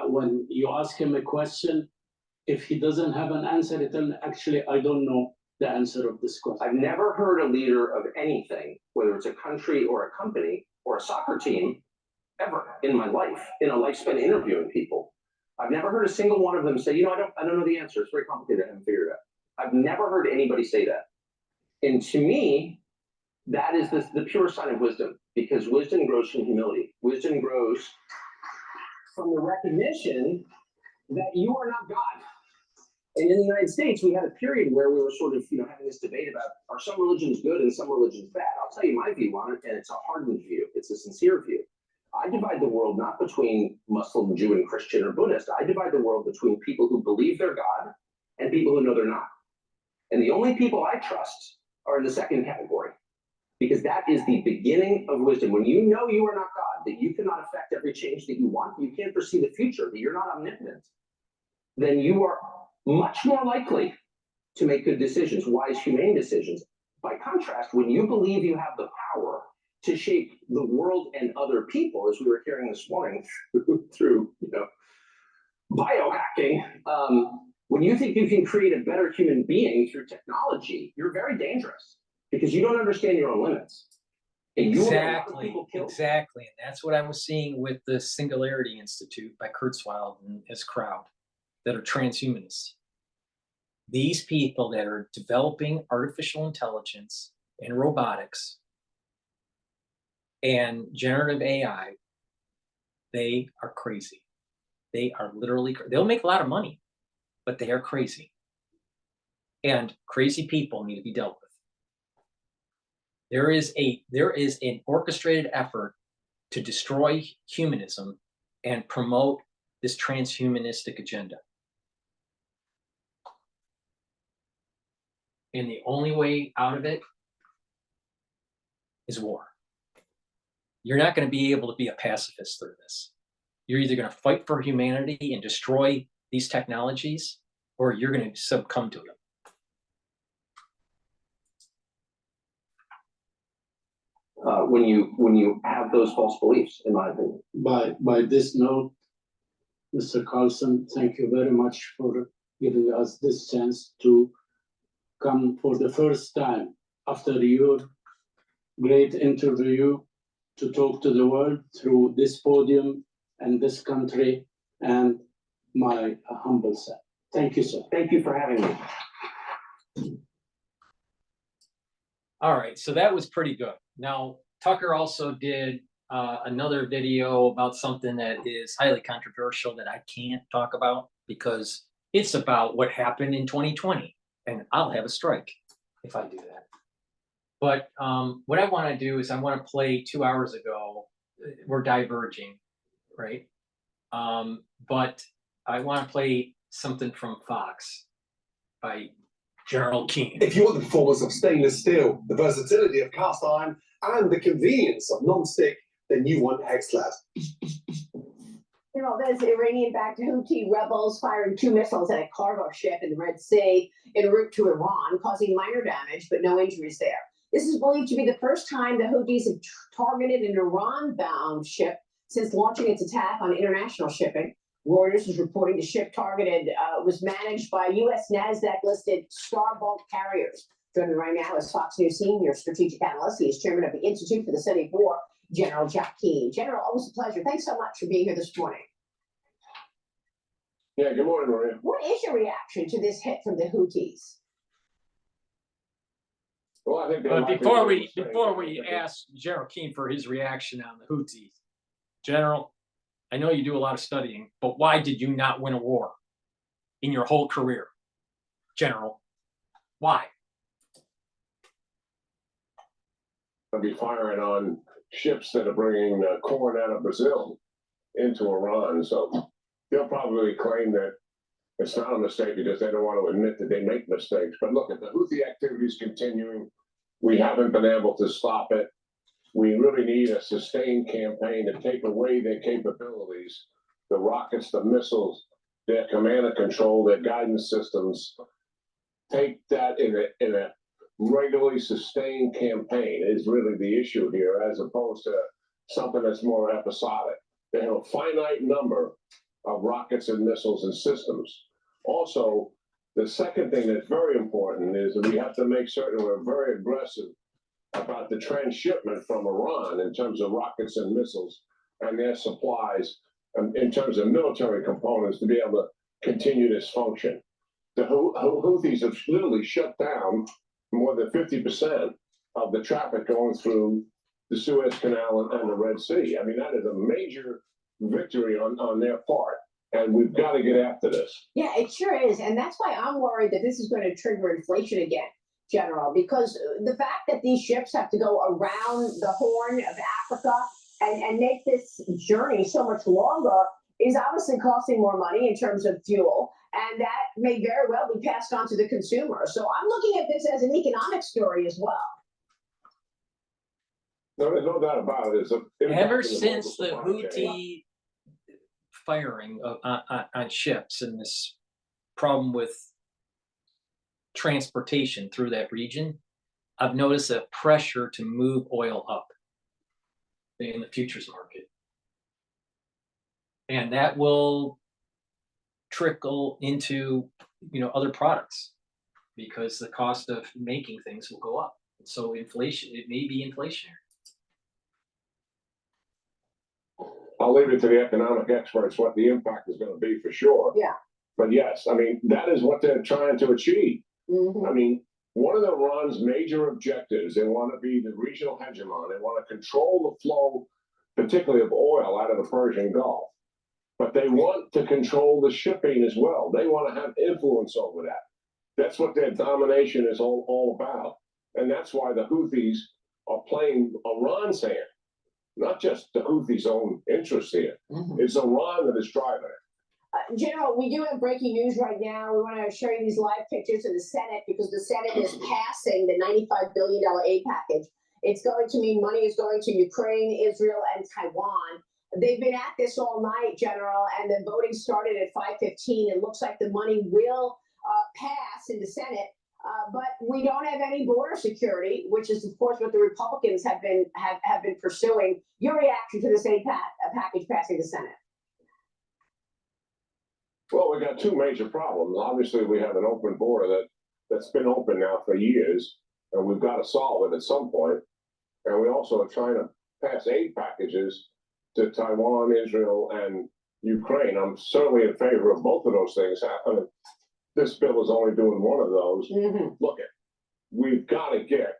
when you ask him a question, if he doesn't have an answer, he tells me, actually, I don't know the answer of this question. I've never heard a leader of anything, whether it's a country or a company or a soccer team, ever in my life, in a life spent interviewing people. I've never heard a single one of them say, I don't know the answer. It's very complicated. I haven't figured it out. I've never heard anybody say that. And to me, that is the pure sign of wisdom, because wisdom grows from humility. Wisdom grows from the recognition that you are not God. And in the United States, we had a period where we were sort of, having this debate about, are some religions good and some religions bad? I'll tell you my view on it, and it's a hardened view. It's a sincere view. I divide the world not between Muslim, Jew, and Christian or Buddhist. I divide the world between people who believe they're God and people who know they're not. And the only people I trust are in the second category, because that is the beginning of wisdom. When you know you are not God, that you cannot affect every change that you want, you can't foresee the future, that you're not omnipotent, then you are much more likely to make good decisions, wise, humane decisions. By contrast, when you believe you have the power to shape the world and other people, as we were hearing this morning through biohacking, when you think you can create a better human being through technology, you're very dangerous, because you don't understand your own limits. And Exactly. And that's what I was seeing with the Singularity Institute by Kurzweil and his crowd that are transhumanists. These people that are developing artificial intelligence and robotics and generative AI, they are crazy. They are literally, they'll make a lot of money, but they are crazy. And crazy people need to be dealt with. There is an orchestrated effort to destroy humanism and promote this transhumanistic agenda. And the only way out of it is war. You're not going to be able to be a pacifist through this. You're either going to fight for humanity and destroy these technologies, or you're going to succumb to them. When you have those false beliefs, in my opinion. By this note, Mr. Carlson, thank you very much for giving us this chance to come for the first time after your great interview to talk to the world through this podium and this country and my humble self. Thank you, sir. Thank you for having me. All right, so that was pretty good. Now, Tucker also did another video about something that is highly controversial that I can't talk about because it's about what happened in 2020, and I'll have a strike if I do that. But what I want to do is I want to play 2 hours ago. We're diverging, right? But I want to play something from Fox by General Keane. If you want the performance of stainless steel, the versatility of cast iron, and the convenience of non-stick, then you want Hexlab. There's Iranian-backed Houthi rebels firing 2 missiles at a cargo ship in the Red Sea en route to Iran, causing minor damage but no injuries there. This is believed to be the first time the Houthis have targeted an Iran-bound ship since launching its attack on international shipping. Reuters is reporting the ship targeted was managed by U.S. NASDAQ-listed Star Bulk Carriers. Joining me right now is Fox News senior strategic analyst. He is chairman of the Institute for the Study of War, General Jack Keane. General, always a pleasure. Thanks so much for being here this morning. Yeah, good morning, Maria. What is your reaction to this hit from the Houthis? Well, I think But before we ask General Keane for his reaction on the Houthis, General, I know you do a lot of studying, but why did you not win a war in your whole career, General? Why? I'll be firing on ships that are bringing corn out of Brazil into Iran, so they'll probably claim that It's not a mistake because they don't want to admit that they make mistakes. But look at the Houthi activities continuing. We haven't been able to stop it. We really need a sustained campaign to take away their capabilities, the rockets, the missiles, their command and control, their guidance systems. Take that in a regularly sustained campaign is really the issue here, as opposed to something that's more episodic. They have a finite number of rockets and missiles and systems. Also, the second thing that's very important is that we have to make certain we're very aggressive about the transshipment from Iran in terms of rockets and missiles and their supplies, in terms of military components, to be able to continue this function. The Houthis have literally shut down more than 50% of the traffic going through the Suez Canal and the Red Sea. I mean, that is a major victory on their part, and we've got to get after this. Yeah, it sure is. And that's why I'm worried that this is going to trigger inflation again, General, because the fact that these ships have to go around the Horn of Africa and make this journey so much longer is obviously costing more money in terms of fuel. And that may very well be passed on to the consumer. So I'm looking at this as an economic story as well. No, there's no doubt about it. Ever since the Houthi firing on ships and this problem with transportation through that region, I've noticed a pressure to move oil up in the futures market. And that will trickle into, other products because the cost of making things will go up. So inflation, it may be inflationary. I'll leave it to the economic experts what the impact is going to be for sure. Yeah. But yes, I mean, that is what they're trying to achieve. Mm-hmm. I mean, one of Iran's major objectives, they want to be the regional hegemon. They want to control the flow, particularly of oil out of the Persian Gulf. But they want to control the shipping as well. They want to have influence over that. That's what their domination is all about. And that's why the Houthis are playing Iran's hand, not just the Houthis' own interests here. Mm-hmm. It's Iran that is driving it. General, we do have breaking news right now. We want to show you these live pictures of the Senate because the Senate is passing the $95 billion aid package. It's going to mean money is going to Ukraine, Israel, and Taiwan. They've been at this all night, General, and the voting started at 5:15. It looks like the money will pass in the Senate, but we don't have any border security, which is, of course, what the Republicans have been pursuing. Your reaction to this aid package passing the Senate? Well, we got two major problems. Obviously, we have an open border that's been open now for years, and we've got to solve it at some point. And we also are trying to pass aid packages to Taiwan, Israel, and Ukraine. I'm certainly in favor of both of those things happening. This bill is only doing one of those. Mm-hmm. Look, we've got to get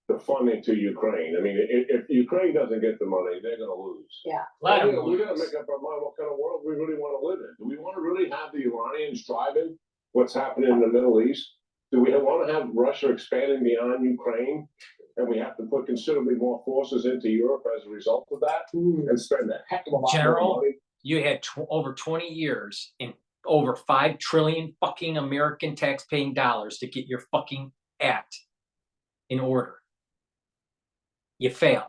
the funding to Ukraine. I mean, if Ukraine doesn't get the money, they're going to lose. Yeah. We got to make up our mind what kind of world we really want to live in. Do we want to really have the Iranians driving what's happening in the Middle East? Do we want to have Russia expanding beyond Ukraine? And we have to put considerably more forces into Europe as a result of that and spend a heck of a lot more money. You had over 20 years and over 5 trillion fucking American tax-paying dollars to get your fucking act in order. You failed.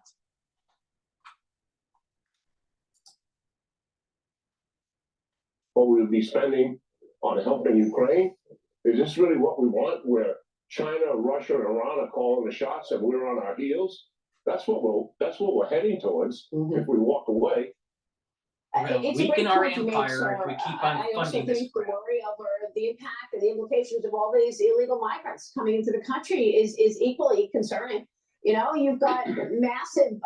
What we would be spending on helping Ukraine? Is this really what we want? Where China, Russia, and Iran are calling the shots and we're on our heels? That's what we're heading towards if we walk away. It's weaken our empire if we keep on funding this. The worry over the impact and the implications of all these illegal migrants coming into the country is equally concerning. You've got massive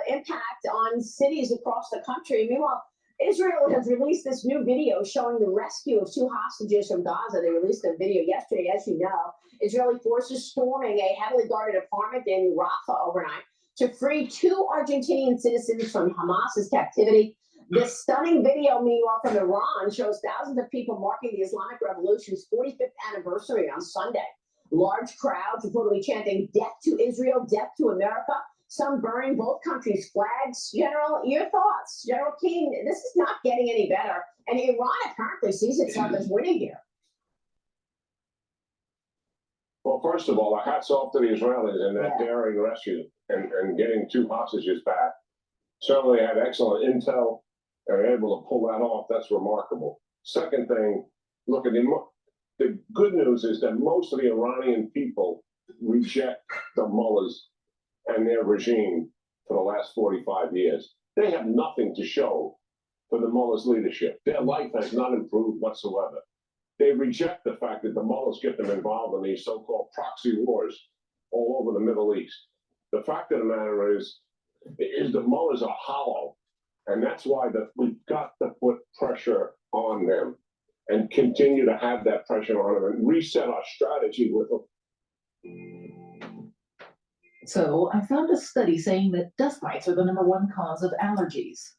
impact on cities across the country. Meanwhile, Israel has released this new video showing the rescue of 2 hostages from Gaza. They released a video yesterday, as you know. Israeli forces storming a heavily guarded apartment in Rafah overnight to free 2 Argentinian citizens from Hamas's captivity. This stunning video, meanwhile, from Iran shows thousands of people marking the Islamic Revolution's 45th anniversary on Sunday. Large crowds reportedly chanting, "Death to Israel, death to America," some burning both countries' flags. General, your thoughts? General King, this is not getting any better. And Iran apparently sees itself as winning here. Well, first of all, our hats off to the Israelis in that Yeah. daring rescue and getting 2 hostages back. Certainly had excellent intel and were able to pull that off. That's remarkable. Second thing, look at the good news is that most of the Iranian people reject the mullahs and their regime for the last 45 years. They have nothing to show for the mullahs' leadership. Their life has not improved whatsoever. They reject the fact that the mullahs get them involved in these so-called proxy wars all over the Middle East. The fact of the matter is the mullahs are hollow, and that's why we've got to put pressure on them and continue to have that pressure on them and reset our strategy with them. So I found a study saying that dust mites are the #1 cause of allergies.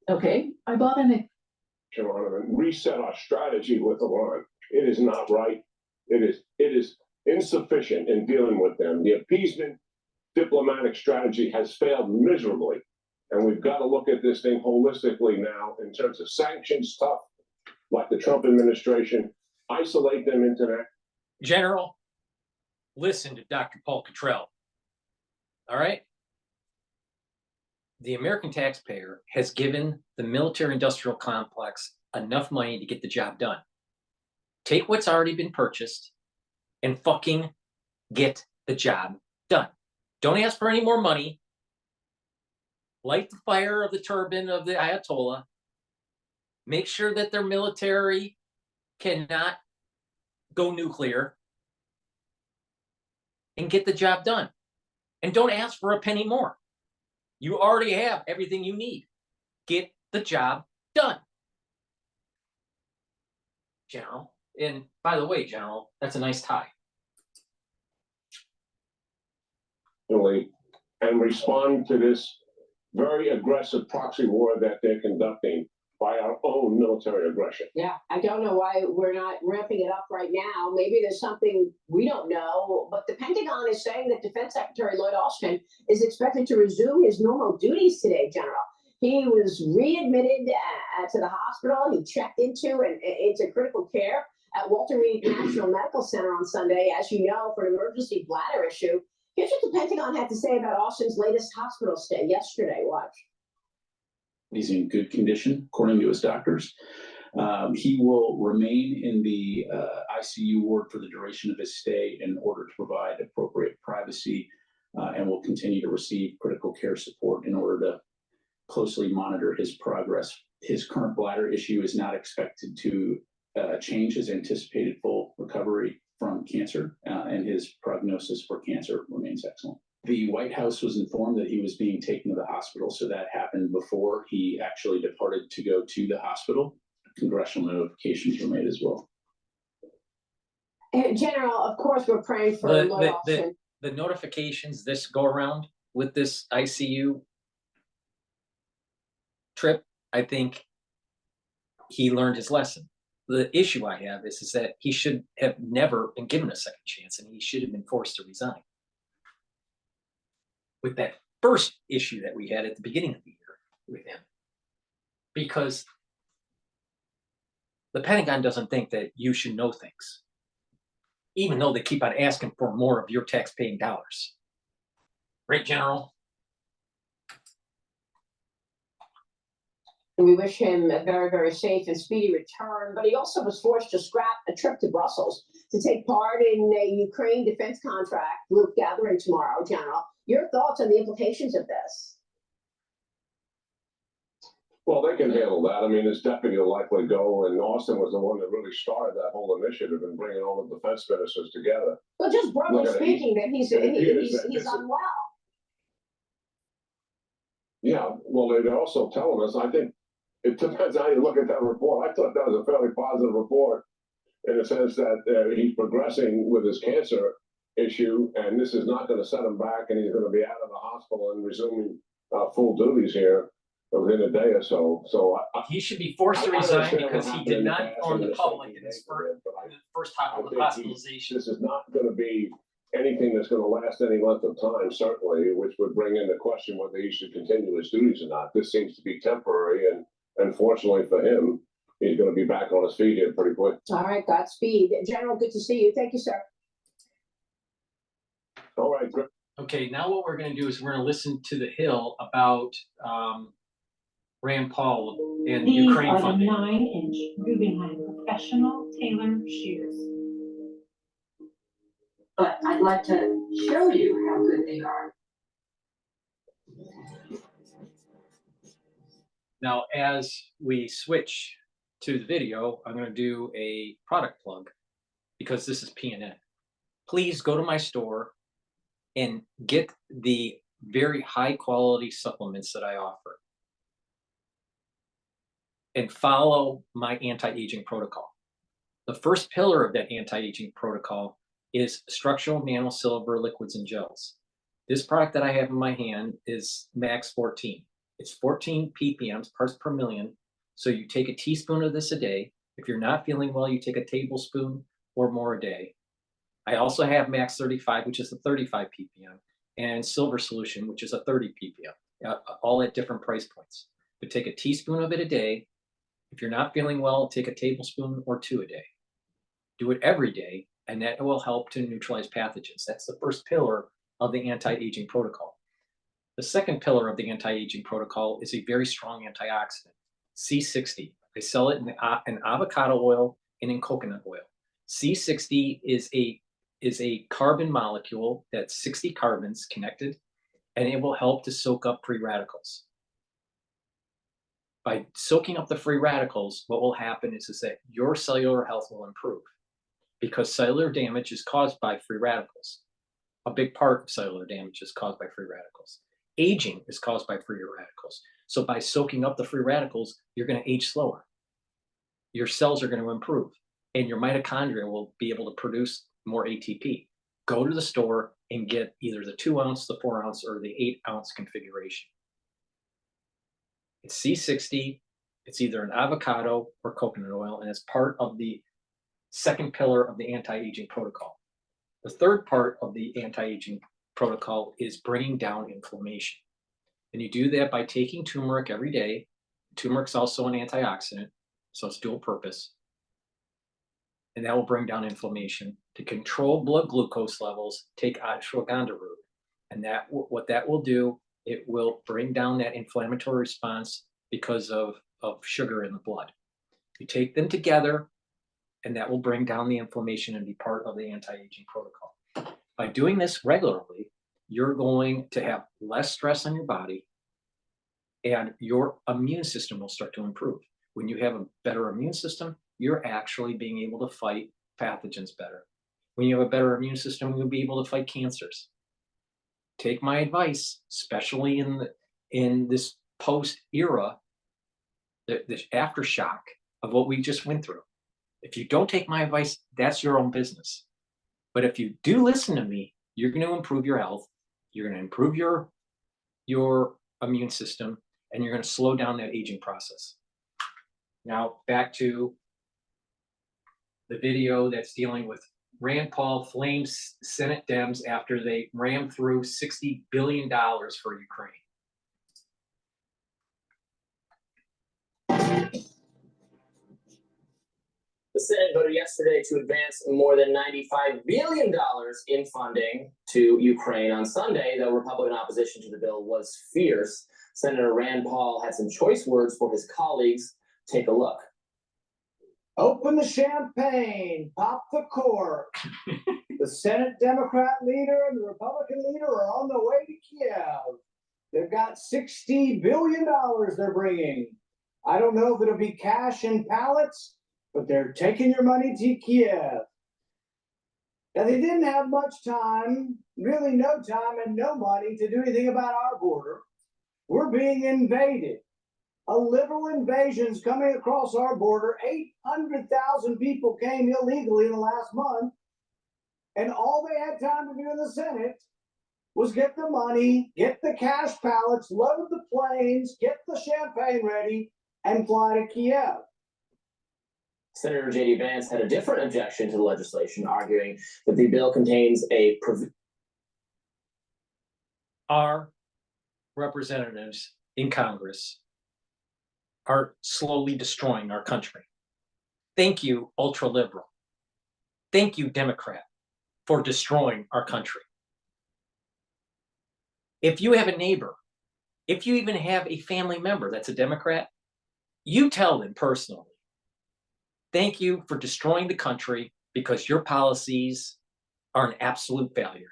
Okay, I bought an On them and reset our strategy with Iran. It is not right. It is insufficient in dealing with them. The appeasement diplomatic strategy has failed miserably, and we've got to look at this thing holistically now in terms of sanctions, tough, like the Trump administration, isolate them into that. General, listen to Dr. Paul Cottrell. All right? The American taxpayer has given the military-industrial complex enough money to get the job done. Take what's already been purchased and fucking get the job done. Don't ask for any more money. Light the fire of the turban of the Ayatollah. Make sure that their military cannot go nuclear and get the job done. And don't ask for a penny more. You already have everything you need. Get the job done. General. And by the way, General, that's a nice tie. And respond to this very aggressive proxy war that they're conducting by our own military aggression. Yeah, I don't know why we're not ramping it up right now. Maybe there's something we don't know, but the Pentagon is saying that Defense Secretary Lloyd Austin is expected to resume his normal duties today, General. He was readmitted to the hospital. He checked into critical care at Walter Reed National Medical Center on Sunday, as you know, for an emergency bladder issue. Here's what the Pentagon had to say about Austin's latest hospital stay yesterday. Watch. He's in good condition, according to his doctors. He will remain in the ICU ward for the duration of his stay in order to provide appropriate privacy and will continue to receive critical care support in order to closely monitor his progress. His current bladder issue is not expected to change his anticipated full recovery from cancer, and his prognosis for cancer remains excellent. The White House was informed that he was being taken to the hospital, so that happened before he actually departed to go to the hospital. Congressional notifications were made as well. General, of course, we're praying for Lloyd Austin. The notifications this go around with this ICU trip, I think he learned his lesson. The issue I have is that he should have never been given a second chance, and he should have been forced to resign. With that first issue that we had at the beginning of the year with him. Because the Pentagon doesn't think that you should know things, even though they keep on asking for more of your tax-paying dollars. Right, General? We wish him a very, very safe and speedy return, but he also was forced to scrap a trip to Brussels to take part in a Ukraine defense contract group gathering tomorrow. General, your thoughts on the implications of this? Well, they can handle that. I mean, his deputy will likely go, and Austin was the one that really started that whole initiative and bringing all the defense ministers together. Well, just broadly speaking, that he's unwell. Yeah, well, they're also telling us, I think, it depends how you look at that report. I thought that was a fairly positive report in the sense that he's progressing with his cancer issue, and this is not going to set him back, and he's going to be out of the hospital and resuming full duties here within a day or so. So he should be forced to resign because he did not inform the public in his first time of the hospitalization. This is not going to be anything that's going to last any length of time, certainly, which would bring into question whether he should continue his duties or not. This seems to be temporary, and unfortunately for him, he's gonna be back on his feet here pretty quick. All right, Godspeed. General, good to see you. Thank you, sir. All right, Okay, now what we're gonna do is we're gonna listen to the Hill about Rand Paul and These Ukraine are the funding. 9-inch Guggenheim professional tailor shoes. But I'd like to show you how good they are. Now, as we switch to the video, I'm gonna do a product plug because this is PNN. Please go to my store and get the very high quality supplements that I offer. And follow my anti-aging protocol. The first pillar of that anti-aging protocol is structural nanosilver liquids and gels. This product that I have in my hand is Max 14. It's 14 ppm, parts per million. So you take a teaspoon of this a day. If you're not feeling well, you take a tablespoon or more a day. I also have Max 35, which is a 35 ppm, and Silver Solution, which is a 30 ppm, all at different price points. But take a teaspoon of it a day. If you're not feeling well, take a tablespoon or 2 a day. Do it every day, and that will help to neutralize pathogens. That's the first pillar of the anti-aging protocol. The second pillar of the anti-aging protocol is a very strong antioxidant, C60. I sell it in avocado oil and in coconut oil. C60 is a carbon molecule that's 60 carbons connected, and it will help to soak up free radicals. By soaking up the free radicals, what will happen is that your cellular health will improve because cellular damage is caused by free radicals. A big part of cellular damage is caused by free radicals. Aging is caused by free radicals. So by soaking up the free radicals, you're going to age slower. Your cells are going to improve, and your mitochondria will be able to produce more ATP. Go to the store and get either the 2 ounce, the 4 ounce, or the 8 ounce configuration. It's C60, it's either an avocado or coconut oil, and it's part of the second pillar of the anti-aging protocol. The third part of the anti-aging protocol is bringing down inflammation. And you do that by taking turmeric every day. Turmeric's also an antioxidant, so it's dual purpose. And that will bring down inflammation. To control blood glucose levels, take ashwagandha root. And what that will do, it will bring down that inflammatory response because of sugar in the blood. You take them together, and that will bring down the inflammation and be part of the anti-aging protocol. By doing this regularly, you're going to have less stress on your body, and your immune system will start to improve. When you have a better immune system, you're actually being able to fight pathogens better. When you have a better immune system, you'll be able to fight cancers. Take my advice, especially in this post-era, this aftershock of what we just went through. If you don't take my advice, that's your own business. But if you do listen to me, you're going to improve your health, you're going to improve your immune system, and you're going to slow down that aging process. Now, back to the video that's dealing with Rand Paul flames Senate Dems after they rammed through $60 billion for Ukraine. The Senate voted yesterday to advance more than $95 billion in funding to Ukraine on Sunday, though Republican opposition to the bill was fierce. Senator Rand Paul had some choice words for his colleagues. Take a look. Open the champagne, pop the cork. The Senate Democrat leader and the Republican leader are on the way to Kiev. They've got $60 billion they're bringing. I don't know if it'll be cash in pallets, but they're taking your money to Kiev. Now, they didn't have much time, really no time and no money to do anything about our border. We're being invaded. A liberal invasion's coming across our border. 800,000 people came illegally in the last month. And all they had time to do in the Senate was get the money, get the cash pallets, load the planes, get the champagne ready, and fly to Kiev. Senator J.D. Vance had a different objection to the legislation, arguing that the bill contains a Our representatives in Congress are slowly destroying our country. Thank you, ultra liberal. Thank you, Democrat, for destroying our country. If you have a neighbor, if you even have a family member that's a Democrat, you tell them personally, thank you for destroying the country because your policies are an absolute failure.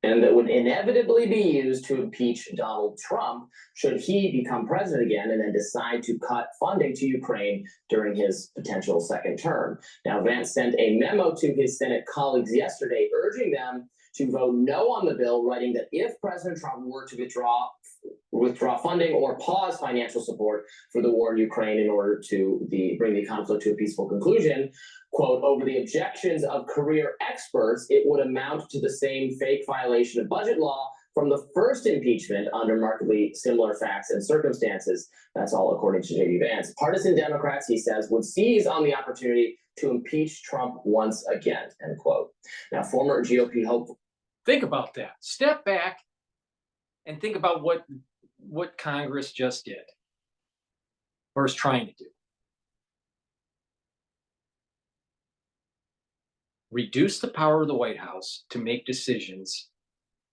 And that would inevitably be used to impeach Donald Trump should he become president again and then decide to cut funding to Ukraine during his potential second term. Now, Vance sent a memo to his Senate colleagues yesterday urging them to vote no on the bill, writing that if President Trump were to withdraw funding or pause financial support for the war in Ukraine in order to bring the conflict to a peaceful conclusion, quote, over the objections of career experts, it would amount to the same fake violation of budget law from the first impeachment under markedly similar facts and circumstances. That's all according to J.D. Vance. Partisan Democrats, he says, would seize on the opportunity to impeach Trump once again, end quote. Now, former GOP hope. Think about that. Step back and think about what Congress just did or is trying to do. Reduce the power of the White House to make decisions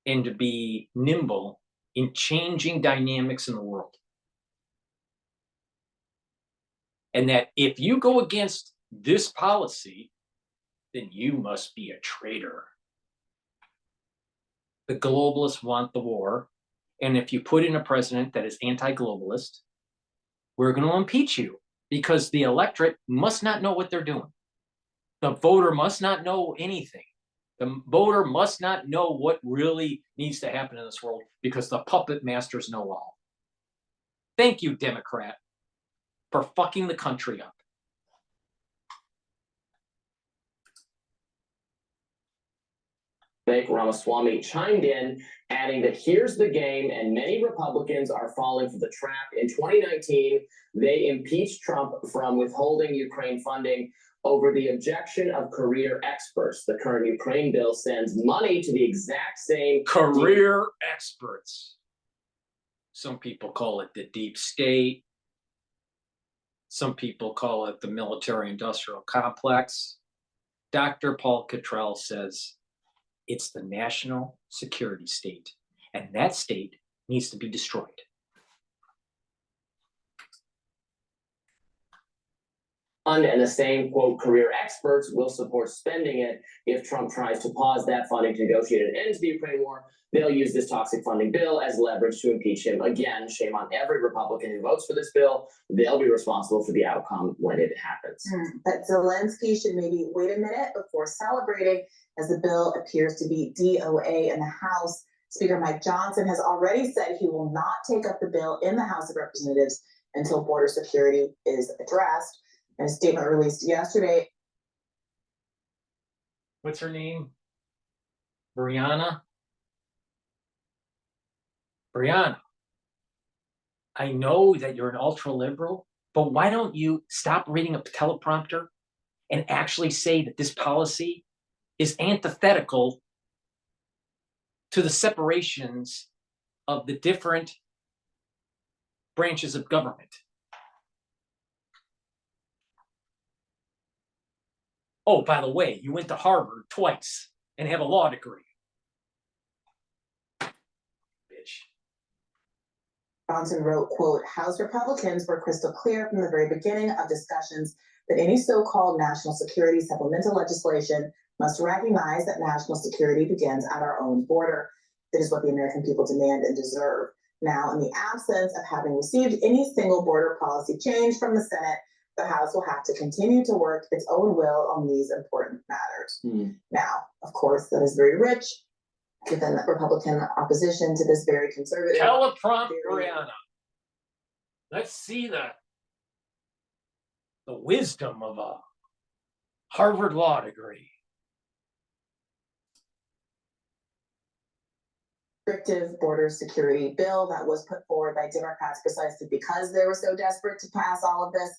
and to be nimble in changing dynamics in the world. And that if you go against this policy, then you must be a traitor. The globalists want the war. And if you put in a president that is anti-globalist, we're going to impeach you because the electorate must not know what they're doing. The voter must not know anything. The voter must not know what really needs to happen in this world because the puppet masters know all. Thank you, Democrat, for fucking the country up. Vivek Ramaswamy chimed in, adding that here's the game, and many Republicans are falling for the trap. In 2019, they impeached Trump from withholding Ukraine funding over the objection of career experts. The current Ukraine bill sends money to the exact same career experts. Some people call it the deep state. Some people call it the military-industrial complex. Dr. Paul Cottrell says it's the national security state, and that state needs to be destroyed. And the same, quote, career experts will support spending it if Trump tries to pause that funding to negotiate an end to the Ukraine war. They'll use this toxic funding bill as leverage to impeach him. Again, shame on every Republican who votes for this bill. They'll be responsible for the outcome when it happens. But Zelensky should maybe wait a minute before celebrating, as the bill appears to be DOA in the House. Speaker Mike Johnson has already said he will not take up the bill in the House of Representatives until border security is addressed. In a statement released yesterday. What's her name? Brianna, I know that you're an ultra liberal, but why don't you stop reading a teleprompter and actually say that this policy is antithetical to the separations of the different branches of government? Oh, by the way, you went to Harvard twice and have a law degree. Bitch. Johnson wrote, quote, House Republicans were crystal clear from the very beginning of discussions that any so-called national security supplemental legislation must recognize that national security begins at our own border. That is what the American people demand and deserve. Now, in the absence of having received any single border policy change from the Senate, the House will have to continue to work its own will on these important matters. Now, of course, that is very rich, given the Republican opposition to this very conservative. Teleprompt Brianna. Let's see the wisdom of a Harvard law degree. Restrictive border security bill that was put forward by Democrats precisely because they were so desperate to pass all of this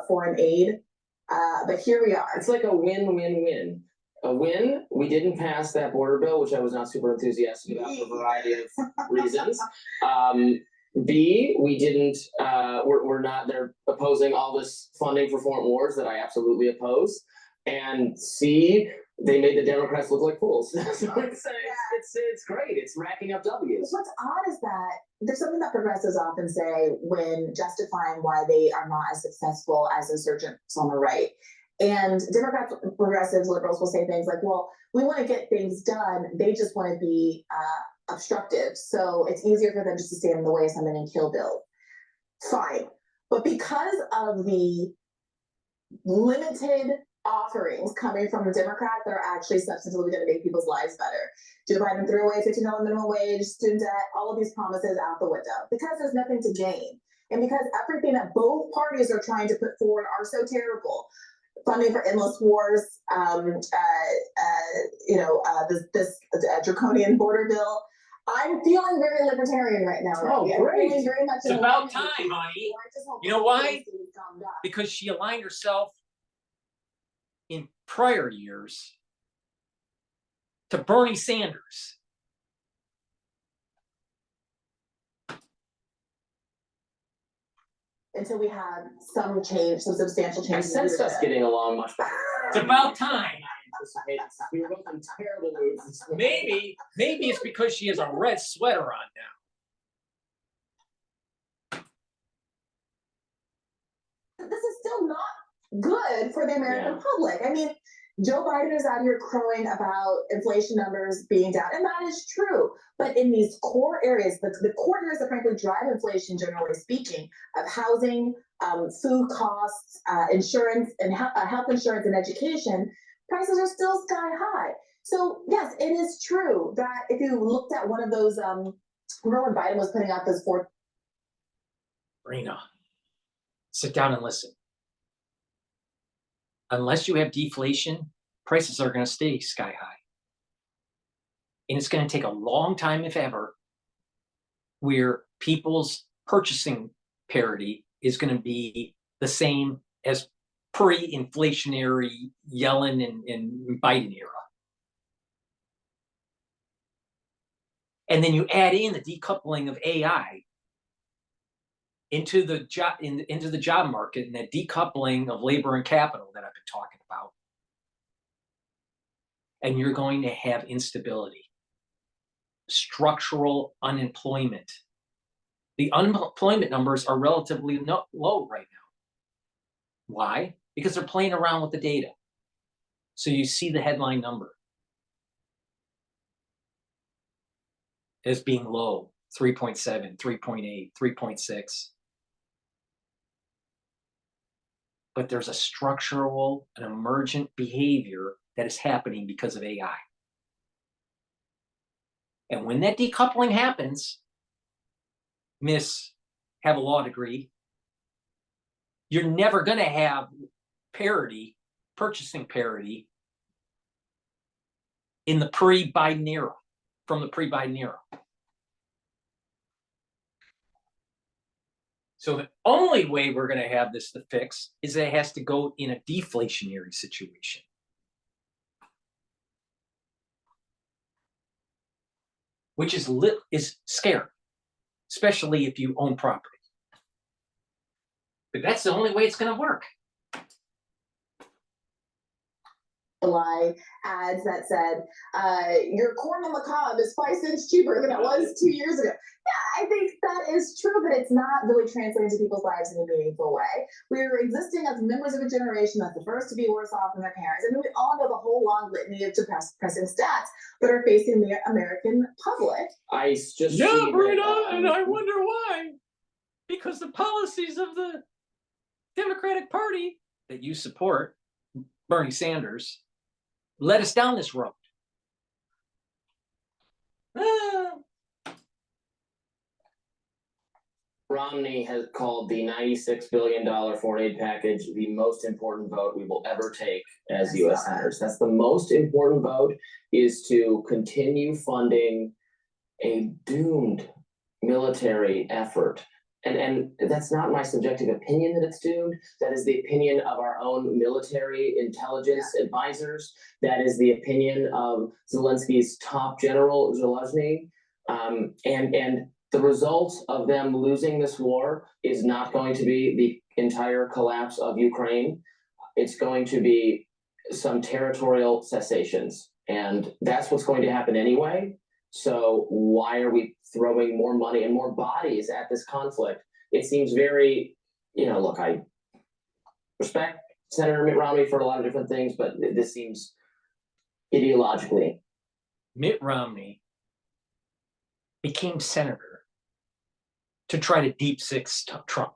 foreign aid. But here we are. It's like a win-win-win. a win. We didn't pass that border bill, which I was not super enthusiastic about for a variety of reasons. B, we didn't, we're not, they're opposing all this funding for foreign wars that I absolutely oppose. And C, they made the Democrats look like fools. So it's great. It's racking up W's. What's odd is that there's something that progressives often say when justifying why they are not as successful as insurgents on the right. And Democrats, progressives, liberals will say things like, well, we want to get things done. They just want to be obstructive. So it's easier for them just to stand in the way of something and kill Bill. Fine. But because of the limited offerings coming from the Democrats that are actually substantively going to make people's lives better. Joe Biden threw away $15 minimum wage, student debt, all of these promises out the window because there's nothing to gain. And because everything that both parties are trying to put forward are so terrible. Funding for endless wars, this draconian border bill. I'm feeling very libertarian right now. Oh, great. Very much it's about time, honey. You know why? Because she aligned herself in prior years to Bernie Sanders. Until we have some change, some substantial change. I sensed us getting along much better. It's about time. We were both in terrible moods. Maybe it's because she has a red sweater on now. This is still not good for the American public. I mean, Joe Biden is out here crowing about inflation numbers being down, and that is true. But in these core areas, the core areas that frankly drive inflation, generally speaking, of housing, food costs, insurance, and health insurance and education, prices are still sky high. So yes, it is true that if you looked at one of those, remember when Biden was putting out this fourth. Rena, sit down and listen. Unless you have deflation, prices are going to stay sky high. And it's going to take a long time, if ever, where people's purchasing parity is going to be the same as pre-inflationary Yellen and Biden era. And then you add in the decoupling of AI into the job market and that decoupling of labor and capital that I've been talking about. And you're going to have instability, structural unemployment. The unemployment numbers are relatively low right now. Why? Because they're playing around with the data. So you see the headline number as being low, 3.7, 3.8, 3.6. But there's a structural, an emergent behavior that is happening because of AI. And when that decoupling happens, Miss have a law degree, you're never going to have parity, purchasing parity in the pre-Biden era, from the pre-Biden era. So the only way we're going to have this to fix is that it has to go in a deflationary situation. Which is scary, especially if you own property. But that's the only way it's going to work. July ads that said, your corn on the cob is 5 cents cheaper than it was 2 years ago. Yeah, I think that is true, but it's not really translating to people's lives in a meaningful way. We're existing as members of a generation that's the first to be worse off than their parents. I mean, we all know the whole long litany of depressing stats that are facing the American public. I just and I wonder why. Because the policies of the Democratic Party that you support, Bernie Sanders, led us down this road. Romney has called the $96 billion foreign aid package the most important vote we will ever take as U.S. senators. That's the most important vote, is to continue funding a doomed military effort And that's not my subjective opinion that it's doomed. That is the opinion of our own military intelligence advisors. That is the opinion of Zelensky's top general, Zelensky. And the result of them losing this war is not going to be the entire collapse of Ukraine. It's going to be some territorial cessations. And that's what's going to happen anyway. So why are we throwing more money and more bodies at this conflict? It seems very, look, I respect Senator Mitt Romney for a lot of different things, but this seems ideologically. Mitt Romney became senator to try to deep six Trump.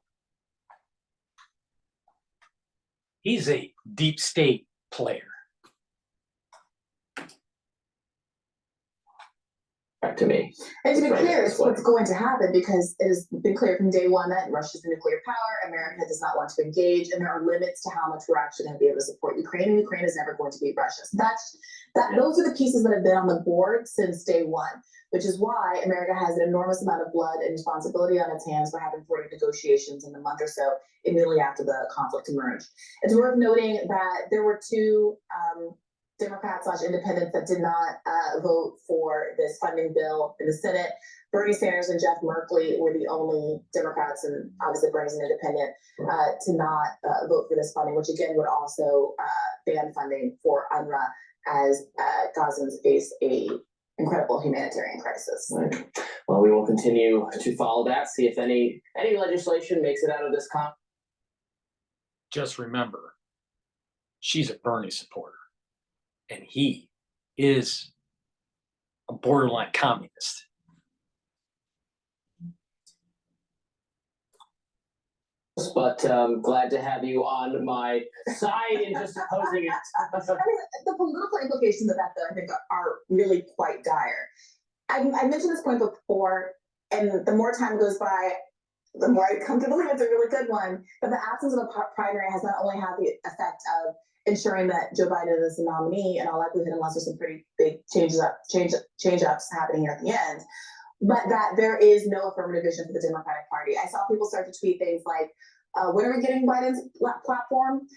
He's a deep state player. Back to me. And to be clear, it's what's going to happen because it has been clear from day one that Russia's a nuclear power. America does not want to engage, and there are limits to how much we're actually going to be able to support Ukraine, and Ukraine is never going to beat Russia. So those are the pieces that have been on the board since day one, which is why America has an enormous amount of blood and responsibility on its hands for having 40 negotiations in a month or so immediately after the conflict emerged. It's worth noting that there were two Democrats/independents that did not vote for this funding bill in the Senate. Bernie Sanders and Jeff Merkley were the only Democrats, and obviously Bernie's an independent, to not vote for this funding, which again would also ban funding for UNRWA as Gazans face a incredible humanitarian crisis. Right. Well, we will continue to follow that, see if any legislation makes it out of this conference. Just remember, she's a Bernie supporter. And he is a borderline communist. But glad to have you on my side in just opposing it. I mean, the political implications of that, though, I think are really quite dire. I mentioned this point before, and the more time goes by, the more I come to believe it's a really good one. But the absence of a primary has not only had the effect of ensuring that Joe Biden is the nominee in all likelihood, unless there's some pretty big change-ups happening here at the end, but that there is no affirmative vision for the Democratic Party. I saw people start to tweet things like, when are we getting Biden's platform?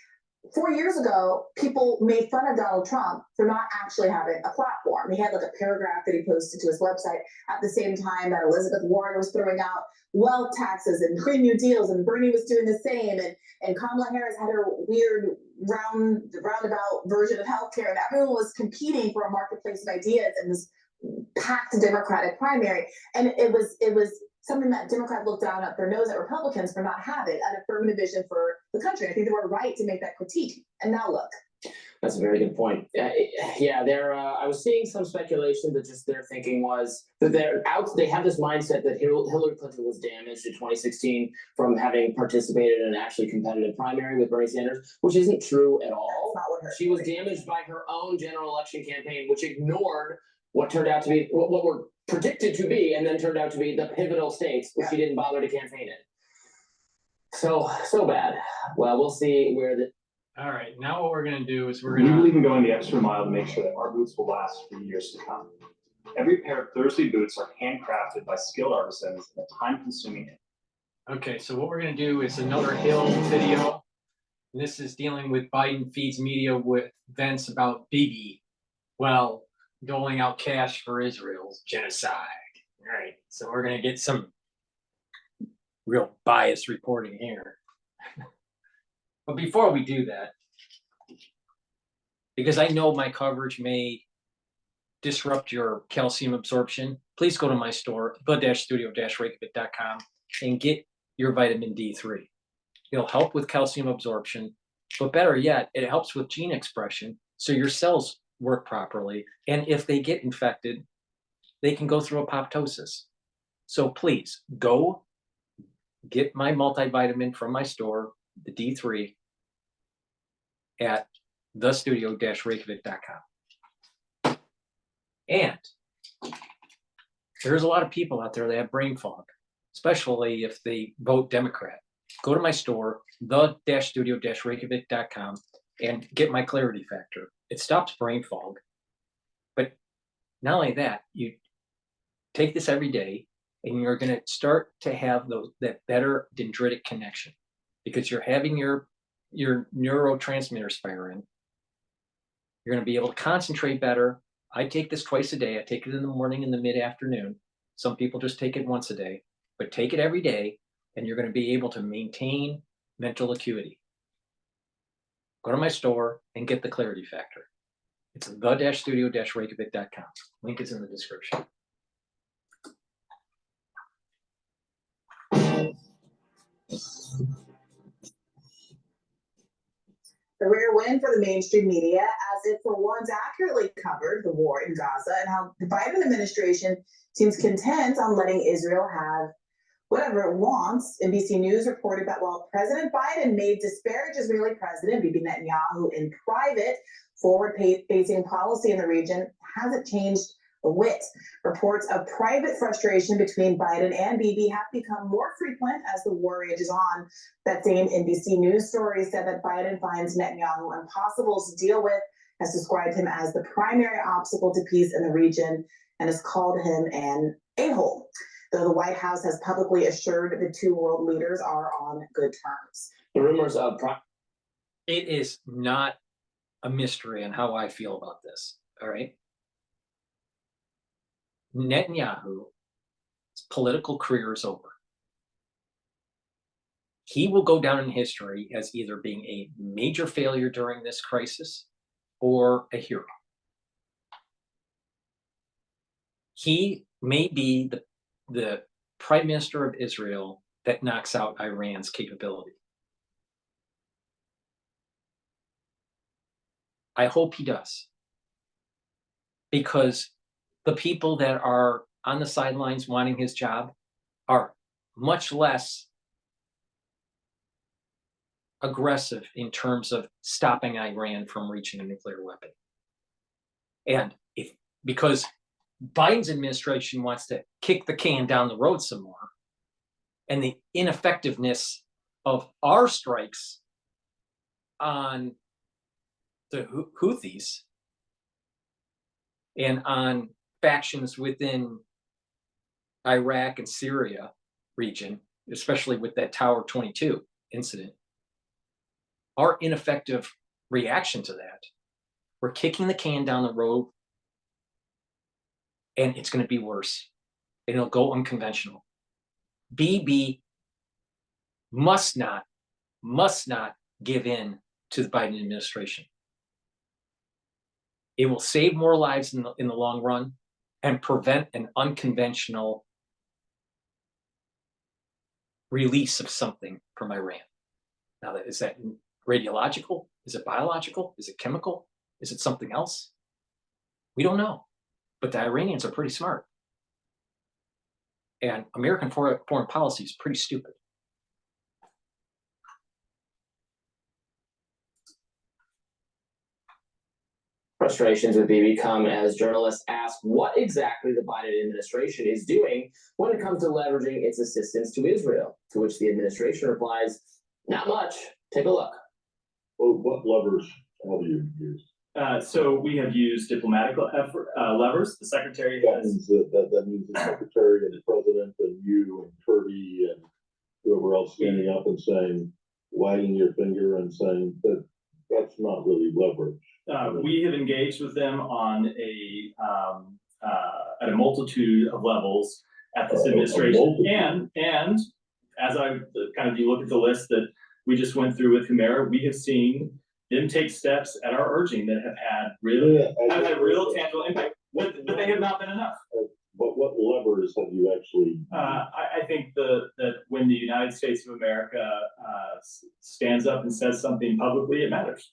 4 years ago, people made fun of Donald Trump for not actually having a platform. He had like a paragraph that he posted to his website at the same time that Elizabeth Warren was throwing out wealth taxes and Green New Deals, and Bernie was doing the same, and Kamala Harris had her weird roundabout version of healthcare, and everyone was competing for a marketplace of ideas in this packed Democratic primary. And it was something that Democrats looked down at their nose at Republicans for not having an affirmative vision for the country. I think they were right to make that critique. And now look. That's a very good point. I was seeing some speculation that just their thinking was that they have this mindset that Hillary Clinton was damaged in 2016 from having participated in an actually competitive primary with Bernie Sanders, which isn't true at all. That's not what She was damaged by her own general election campaign, which ignored what turned out to be what were predicted to be, and then turned out to be the pivotal states, which she didn't bother to campaign in. So bad. Well, we'll see where the. All right, now what we're gonna do is We believe in going the extra mile to make sure that our boots will last for years to come. Every pair of Thursday boots are handcrafted by skilled artisans in a time-consuming. Okay, so what we're gonna do is another Hill video. And this is dealing with Biden feeds media with events about Bibi, doling out cash for Israel's genocide. All right, so we're gonna get some real biased reporting here. But before we do that, because I know my coverage may disrupt your calcium absorption, please go to my store, the-studio-reykjavik.com, and get your vitamin D3. It'll help with calcium absorption, but better yet, it helps with gene expression so your cells work properly. And if they get infected, they can go through apoptosis. So please go get my multivitamin from my store, the D3, at the-studio-reykjavik.com. And there's a lot of people out there that have brain fog, especially if they vote Democrat. Go to my store, the-studio-reykjavik.com, and get my Clarity Factor. It stops brain fog. But not only that, you take this every day, and you're going to start to have that better dendritic connection because you're having your neurotransmitters firing. You're going to be able to concentrate better. I take this twice a day. I take it in the morning and the mid-afternoon. Some people just take it once a day, but take it every day, and you're going to be able to maintain mental acuity. Go to my store and get the Clarity Factor. It's the-studio-reykjavik.com. Link is in the description. The rare win for the mainstream media, as it for once accurately covered the war in Gaza and how the Biden administration seems content on letting Israel have whatever it wants. NBC News reported that while President Biden may disparage Israeli President Bibi Netanyahu in private, forward-facing policy in the region hasn't changed a whit. Reports of private frustration between Biden and Bibi have become more frequent as the war rages on. That same NBC News story said that Biden finds Netanyahu impossible to deal with, has described him as the primary obstacle to peace in the region, and has called him an a-hole. Though the White House has publicly assured the two world leaders are on good terms. The rumors of it is not a mystery on how I feel about this. All right. Netanyahu's political career is over. He will go down in history as either being a major failure during this crisis or a hero. He may be the prime minister of Israel that knocks out Iran's capability. I hope he does. Because the people that are on the sidelines wanting his job are much less aggressive in terms of stopping Iran from reaching a nuclear weapon. And because Biden's administration wants to kick the can down the road some more, and the ineffectiveness of our strikes on the Houthis and on factions within Iraq and Syria region, especially with that Tower 22 incident, our ineffective reaction to that, we're kicking the can down the road, and it's going to be worse, and it'll go unconventional. BB must not give in to the Biden administration. It will save more lives in the long run and prevent an unconventional release of something from Iran. Now, is that radiological? Is it biological? Is it chemical? Is it something else? We don't know. But the Iranians are pretty smart. And American foreign policy is pretty stupid. Frustrations with Bibi come as journalists ask what exactly the Biden administration is doing when it comes to leveraging its assistance to Israel, to which the administration replies, not much. Take a look. Well, what levers have you used? So we have used diplomatic levers. The secretary has. That means the secretary and the president and you and Kirby and whoever else standing up and saying, wagging your finger and saying that that's not really leverage. We have engaged with them on at a multitude of levels at this administration, and as I you look at the list that we just went through with Humera, we have seen them take steps at our urging that have had real tangible impact, but they have not been enough. But what levers have you actually? I think that when the United States of America stands up and says something publicly, it matters.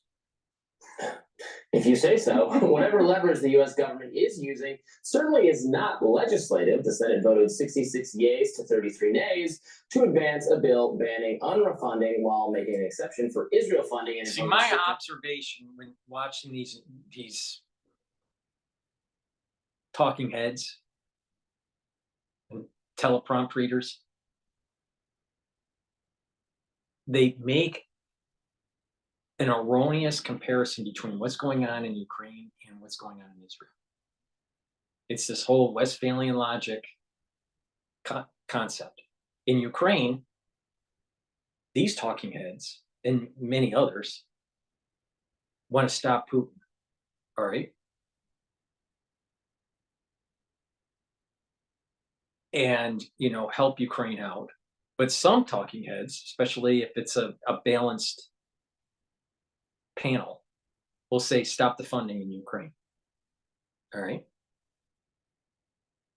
If you say so. Whatever levers the U.S. government is using certainly is not legislative. The Senate voted 66 yeas to 33 nays to advance a bill banning UNRWA funding while making an exception for Israel funding. And see, my observation when watching these talking heads and teleprompt readers, they make an erroneous comparison between what's going on in Ukraine and what's going on in Israel. It's this whole Westphalian logic concept. In Ukraine, these talking heads and many others want to stop Putin. All right. And, help Ukraine out. But some talking heads, especially if it's a balanced panel, will say stop the funding in Ukraine. All right.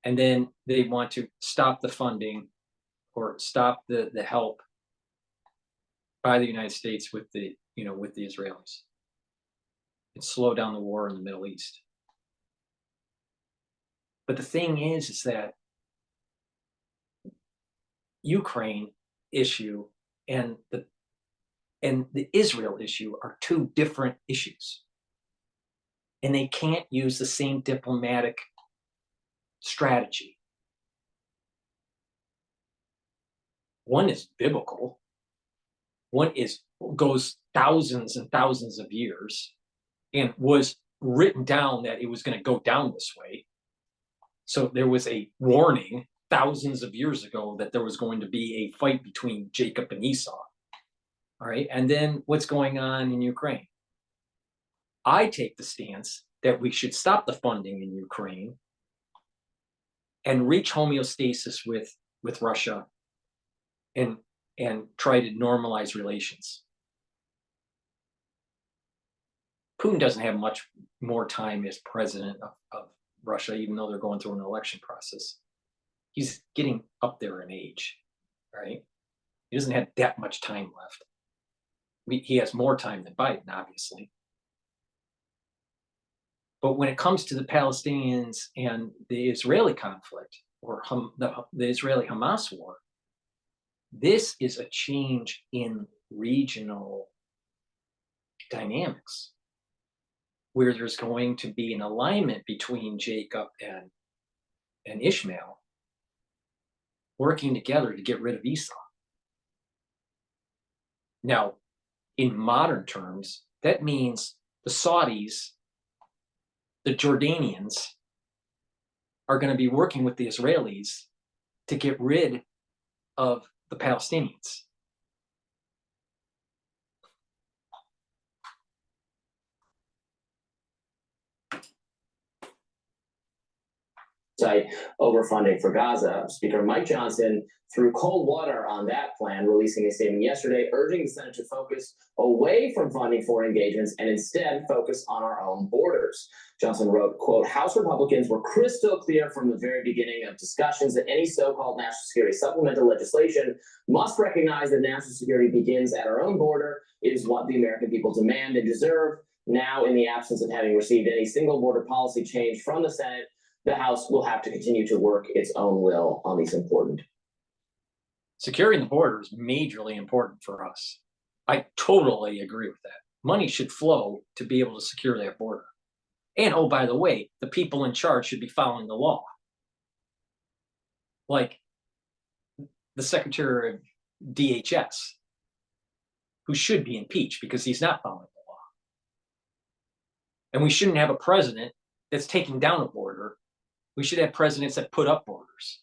And then they want to stop the funding or stop the help by the United States with the Israelis and slow down the war in the Middle East. But the thing is that Ukraine issue and the Israel issue are two different issues. And they can't use the same diplomatic strategy. One is biblical. One goes thousands and thousands of years and was written down that it was going to go down this way. So there was a warning thousands of years ago that there was going to be a fight between Jacob and Esau. All right. And then what's going on in Ukraine? I take the stance that we should stop the funding in Ukraine and reach homeostasis with Russia and try to normalize relations. Putin doesn't have much more time as president of Russia, even though they're going through an election process. He's getting up there in age, right? He doesn't have that much time left. He has more time than Biden, obviously. But when it comes to the Palestinians and the Israeli conflict, or the Israeli-Hamas war, this is a change in regional dynamics, where there's going to be an alignment between Jacob and Ishmael working together to get rid of Esau. Now, in modern terms, that means the Saudis, the Jordanians, are going to be working with the Israelis to get rid of the Palestinians. Overfunding for Gaza. Speaker Mike Johnson threw cold water on that plan, releasing a statement yesterday urging the Senate to focus away from funding foreign engagements and instead focus on our own borders. Johnson wrote, quote, House Republicans were crystal clear from the very beginning of discussions that any so-called national security supplemental legislation must recognize that national security begins at our own border. It is what the American people demand and deserve. Now, in the absence of having received any single border policy change from the Senate, the House will have to continue to work its own will on these important. Securing the border is majorly important for us. I totally agree with that. Money should flow to be able to secure that border. And, oh, by the way, the people in charge should be following the law. Like the Secretary of DHS, who should be impeached because he's not following the law. And we shouldn't have a president that's taking down a border. We should have presidents that put up borders.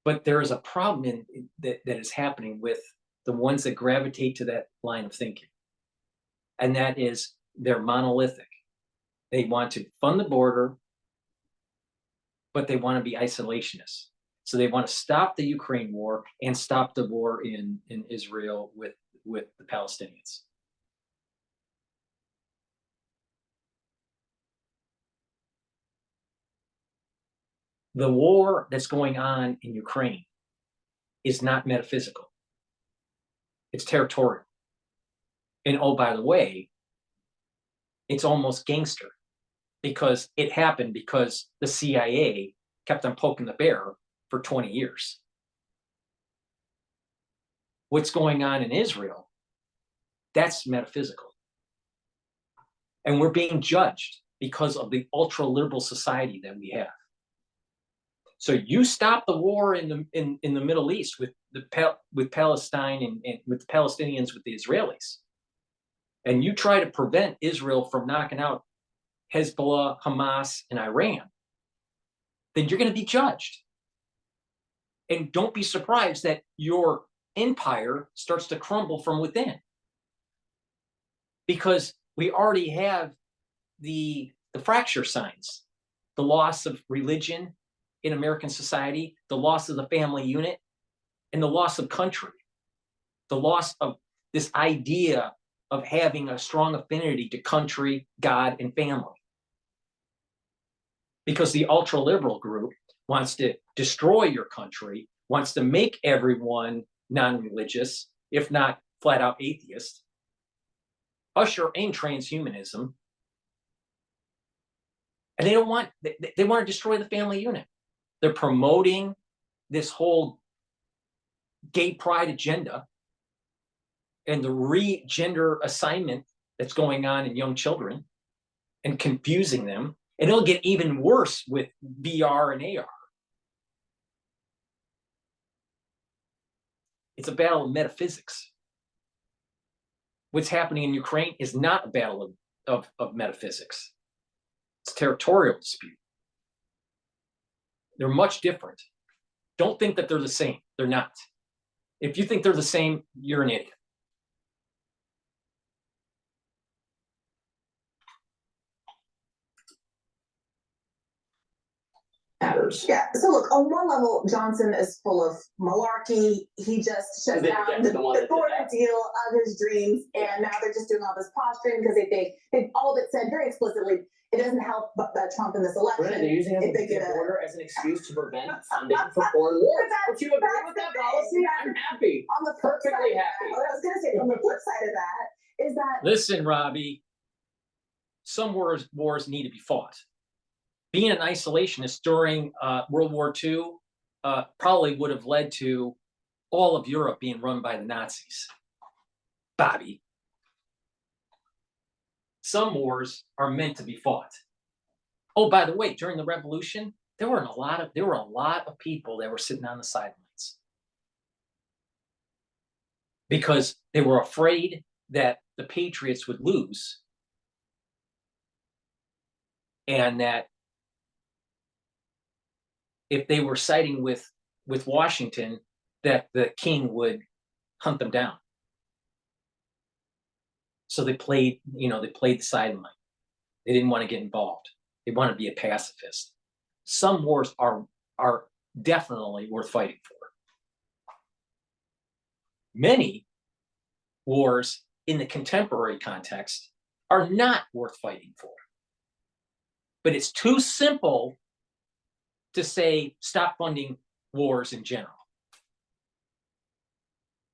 But there is a problem that is happening with the ones that gravitate to that line of thinking. And that is they're monolithic. They want to fund the border, but they want to be isolationists. So they want to stop the Ukraine war and stop the war in Israel with the Palestinians. The war that's going on in Ukraine is not metaphysical. It's territorial. And oh, by the way, it's almost gangster because it happened because the CIA kept on poking the bear for 20 years. What's going on in Israel, that's metaphysical. And we're being judged because of the ultra-liberal society that we have. So you stop the war in the Middle East with Palestine and with the Palestinians with the Israelis, and you try to prevent Israel from knocking out Hezbollah, Hamas, and Iran, then you're going to be judged. And don't be surprised that your empire starts to crumble from within. Because we already have the fracture signs, the loss of religion in American society, the loss of the family unit, and the loss of country, the loss of this idea of having a strong affinity to country, God, and family. Because the ultra-liberal group wants to destroy your country, wants to make everyone non-religious, if not flat out atheist, usher in transhumanism, and they want to destroy the family unit. They're promoting this whole gay pride agenda and the re-gender assignment that's going on in young children and confusing them. And it'll get even worse with VR and AR. It's a battle of metaphysics. What's happening in Ukraine is not a battle of metaphysics. It's a territorial dispute. They're much different. Don't think that they're the same. They're not. If you think they're the same, you're an idiot. Matters. Yeah, so look, on one level, Johnson is full of malarkey. He just shut down the border deal of his dreams, and now they're just doing all this posturing because they think they've all of it said very explicitly it doesn't help Trump in this election. Right, they're using the border as an excuse to prevent funding for foreign wars. Would you agree with that policy? I'm happy. On the perfectly happy. What I was going to say on the flip side of that is that. Listen, Robbie, some wars need to be fought. Being an isolationist during World War II probably would have led to all of Europe being run by the Nazis. Bobby. Some wars are meant to be fought. Oh, by the way, during the Revolution, there were a lot of people that were sitting on the sidelines because they were afraid that the Patriots would lose and that if they were siding with Washington, that the king would hunt them down. So they played the sideline. They didn't want to get involved. They want to be a pacifist. Some wars are definitely worth fighting for. Many wars in the contemporary context are not worth fighting for. But it's too simple to say stop funding wars in general.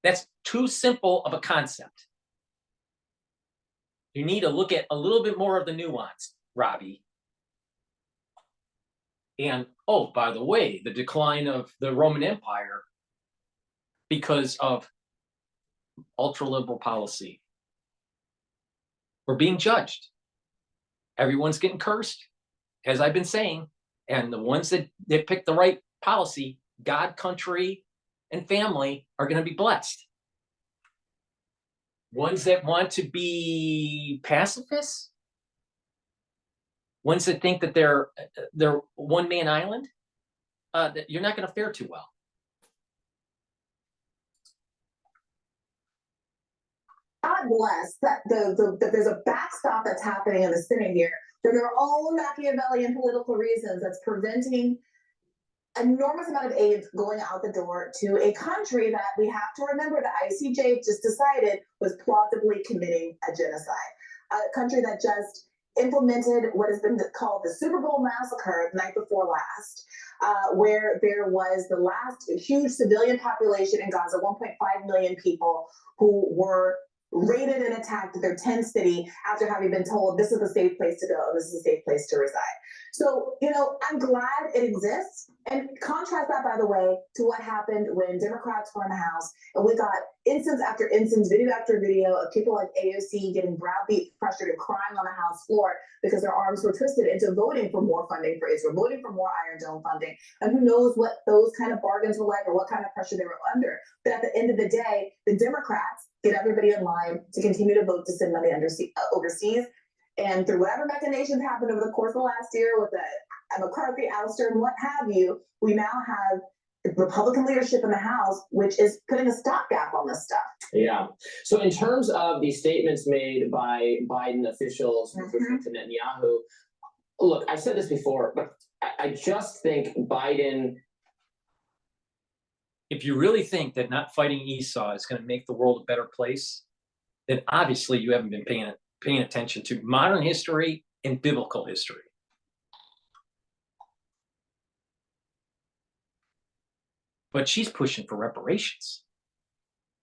That's too simple of a concept. You need to look at a little bit more of the nuance, Robbie. And, oh, by the way, the decline of the Roman Empire because of ultra-liberal policy. We're being judged. Everyone's getting cursed, as I've been saying. And the ones that pick the right policy, God, country, and family, are going to be blessed. Ones that want to be pacifists, ones that think that they're one-man island, you're not going to fare too well. God bless that there's a backstop that's happening in the Senate here. There are all Machiavellian political reasons that's preventing an enormous amount of aid going out the door to a country that we have to remember the ICJ just decided was plausibly committing a genocide. A country that just implemented what has been called the Super Bowl massacre the night before last, where there was the last huge civilian population in Gaza, 1.5 million people who were raided and attacked their 10th city after having been told this is a safe place to go and this is a safe place to reside. So, I'm glad it exists. And contrast that, by the way, to what happened when Democrats were in the House and we got instance after instance, video after video of people like AOC getting browbeat, pressured, and crying on the House floor because their arms were twisted into voting for more funding for Israel, voting for more Iron Dome funding. And who knows what those kind of bargains were like or what kind of pressure they were under. But at the end of the day, the Democrats get everybody in line to continue to vote to send money overseas. And through whatever machinations happened over the course of the last year with the McCarthy ouster and what have you, we now have the Republican leadership in the House, which is putting a stopgap on this stuff. Yeah. So in terms of the statements made by Biden officials with respect to Netanyahu, look, I said this before, but I just think Biden. If you really think that not fighting Esau is going to make the world a better place, then obviously you haven't been paying attention to modern history and biblical history. But she's pushing for reparations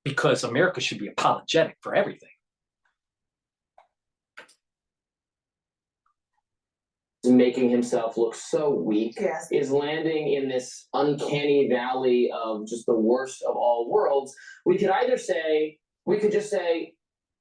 because America should be apologetic for everything. Making himself look so weak, yes, is landing in this uncanny valley of just the worst of all worlds. We could just say,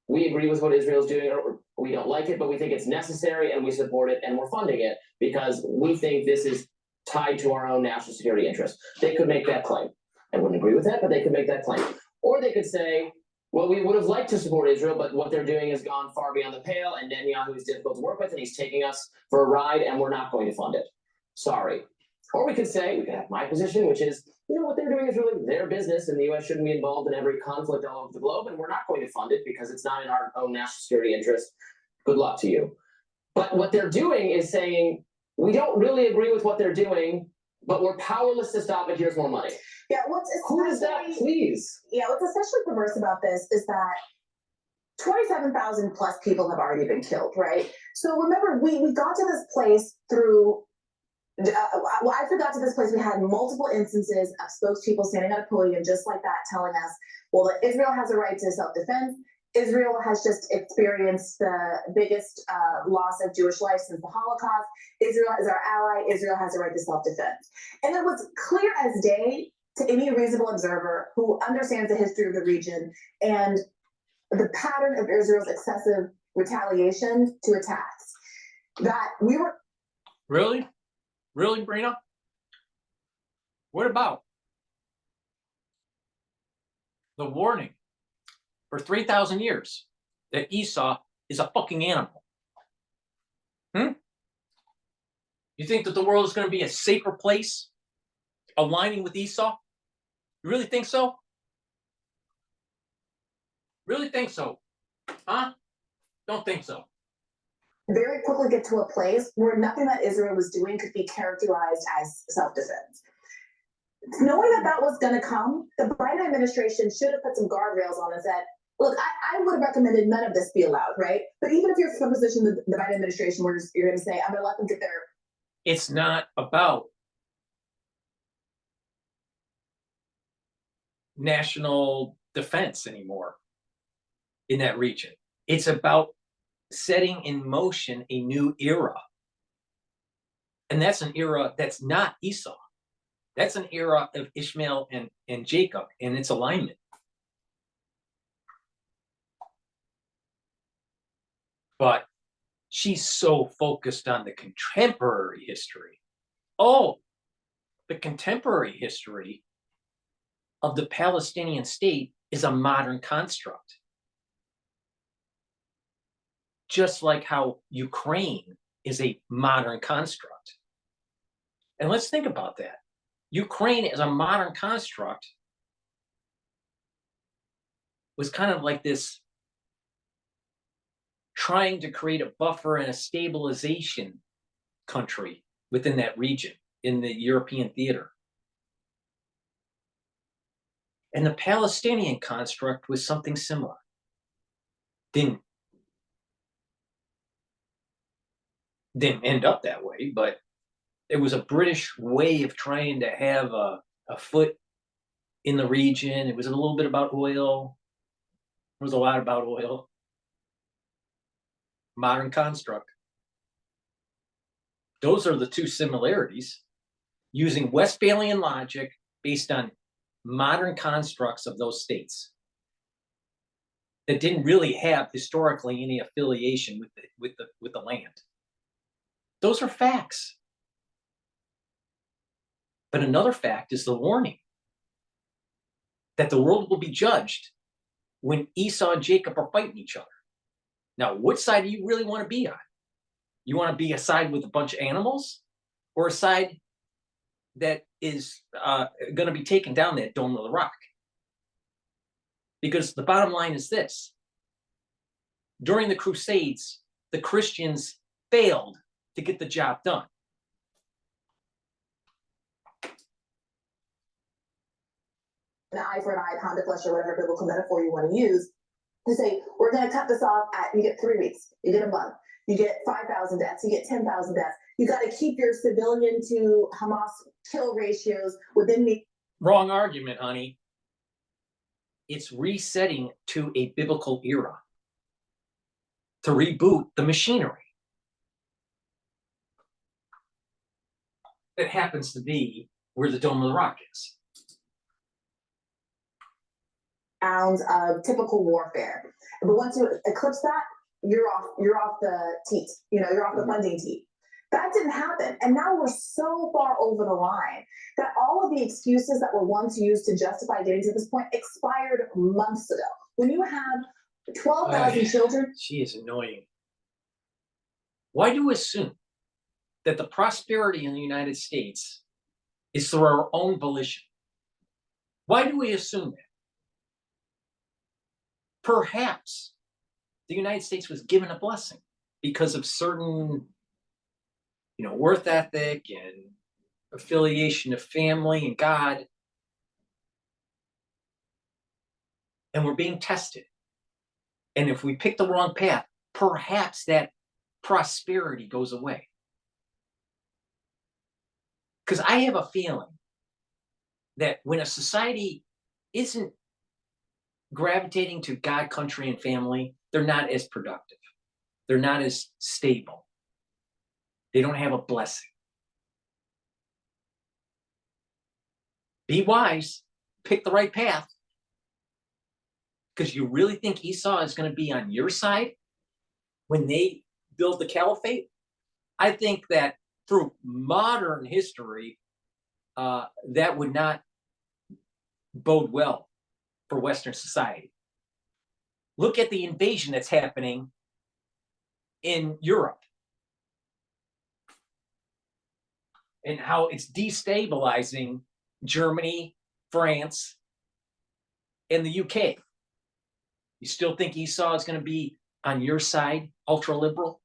we agree with what Israel's doing, or we don't like it, but we think it's necessary and we support it and we're funding it because we think this is tied to our own national security interests. They could make that claim. I wouldn't agree with that, but they could make that claim. Or they could say, well, we would have liked to support Israel, but what they're doing has gone far beyond the pale, and Netanyahu is difficult to work with, and he's taking us for a ride, and we're not going to fund it. Sorry. Or we could have my position, which is, what they're doing is really their business, and the U.S. shouldn't be involved in every conflict all over the globe, and we're not going to fund it because it's not in our own national security interest. Good luck to you. But what they're doing is saying, we don't really agree with what they're doing, but we're powerless to stop it. Here's more money. Yeah, who is that, please? Yeah, what's especially perverse about this is that 27,000 plus people have already been killed, right? So remember, we got to this place through, I forgot to this place, we had multiple instances of spokespeople standing at a podium just like that telling us, well, that Israel has a right to self-defense. Israel has just experienced the biggest loss of Jewish life since the Holocaust. Israel is our ally. Israel has a right to self-defense. And it was clear as day to any reasonable observer who understands the history of the region and the pattern of Israel's excessive retaliation to attacks that we were. Really, Brina? What about the warning for 3,000 years that Esau is a fucking animal? You think that the world is going to be a safer place aligning with Esau? You really think so? Really think so? Huh? Don't think so. Very quickly get to a place where nothing that Israel was doing could be characterized as self-defense. Knowing that that was going to come, the Biden administration should have put some guardrails on it that, look, I would have recommended none of this be allowed, right? But even if you're from a position of the Biden administration where you're going to say, I'm going to let them get their. It's not about national defense anymore in that region. It's about setting in motion a new era. And that's an era that's not Esau. That's an era of Ishmael and Jacob and its alignment. But she's so focused on the contemporary history. Oh, the contemporary history of the Palestinian state is a modern construct. Just like how Ukraine is a modern construct. And let's think about that. Ukraine as a modern construct was kind of like this trying to create a buffer and a stabilization country within that region in the European theater. And the Palestinian construct was something similar. Didn't end up that way, but it was a British way of trying to have a foot in the region. It was a little bit about oil. It was a lot about oil. Modern construct. Those are the two similarities, using Westphalian logic based on modern constructs of those states that didn't really have historically any affiliation with the land. Those are facts. But another fact is the warning that the world will be judged when Esau and Jacob are fighting each other. Now, which side do you really want to be on? You want to be a side with a bunch of animals, or a side that is going to be taking down that Dome of the Rock? Because the bottom line is this. During the Crusades, the Christians failed to get the job done. An eye for an eye, pound of flesh, or whatever biblical metaphor you want to use, to say, we're going to cut this off at, you get 3 weeks, you get a month, you get 5,000 deaths, you get 10,000 deaths. You got to keep your civilian to Hamas kill ratios within the. Wrong argument, honey. It's resetting to a biblical era, to reboot the machinery. It happens to be where the Dome of the Rock is. Rounds of typical warfare, but once you eclipse that, you're off the teat. You know, you're off the funding teat. That didn't happen, and now we're so far over the line that all of the excuses that were once used to justify getting to this point expired months ago. When you have 12,000 children, she is annoying. Why do we assume that the prosperity in the United States is through our own volition? Why do we assume that? Perhaps the United States was given a blessing because of certain, worth ethic and affiliation of family and God. And we're being tested. And if we pick the wrong path, perhaps that prosperity goes away. Because I have a feeling that when a society isn't gravitating to God, country, and family, they're not as productive. They're not as stable. They don't have a blessing. Be wise. Pick the right path. Because you really think Esau is going to be on your side when they build the caliphate? I think that through modern history, that would not bode well for Western society. Look at the invasion that's happening in Europe and how it's destabilizing Germany, France, and the UK. You still think Esau is going to be on your side, ultra liberal?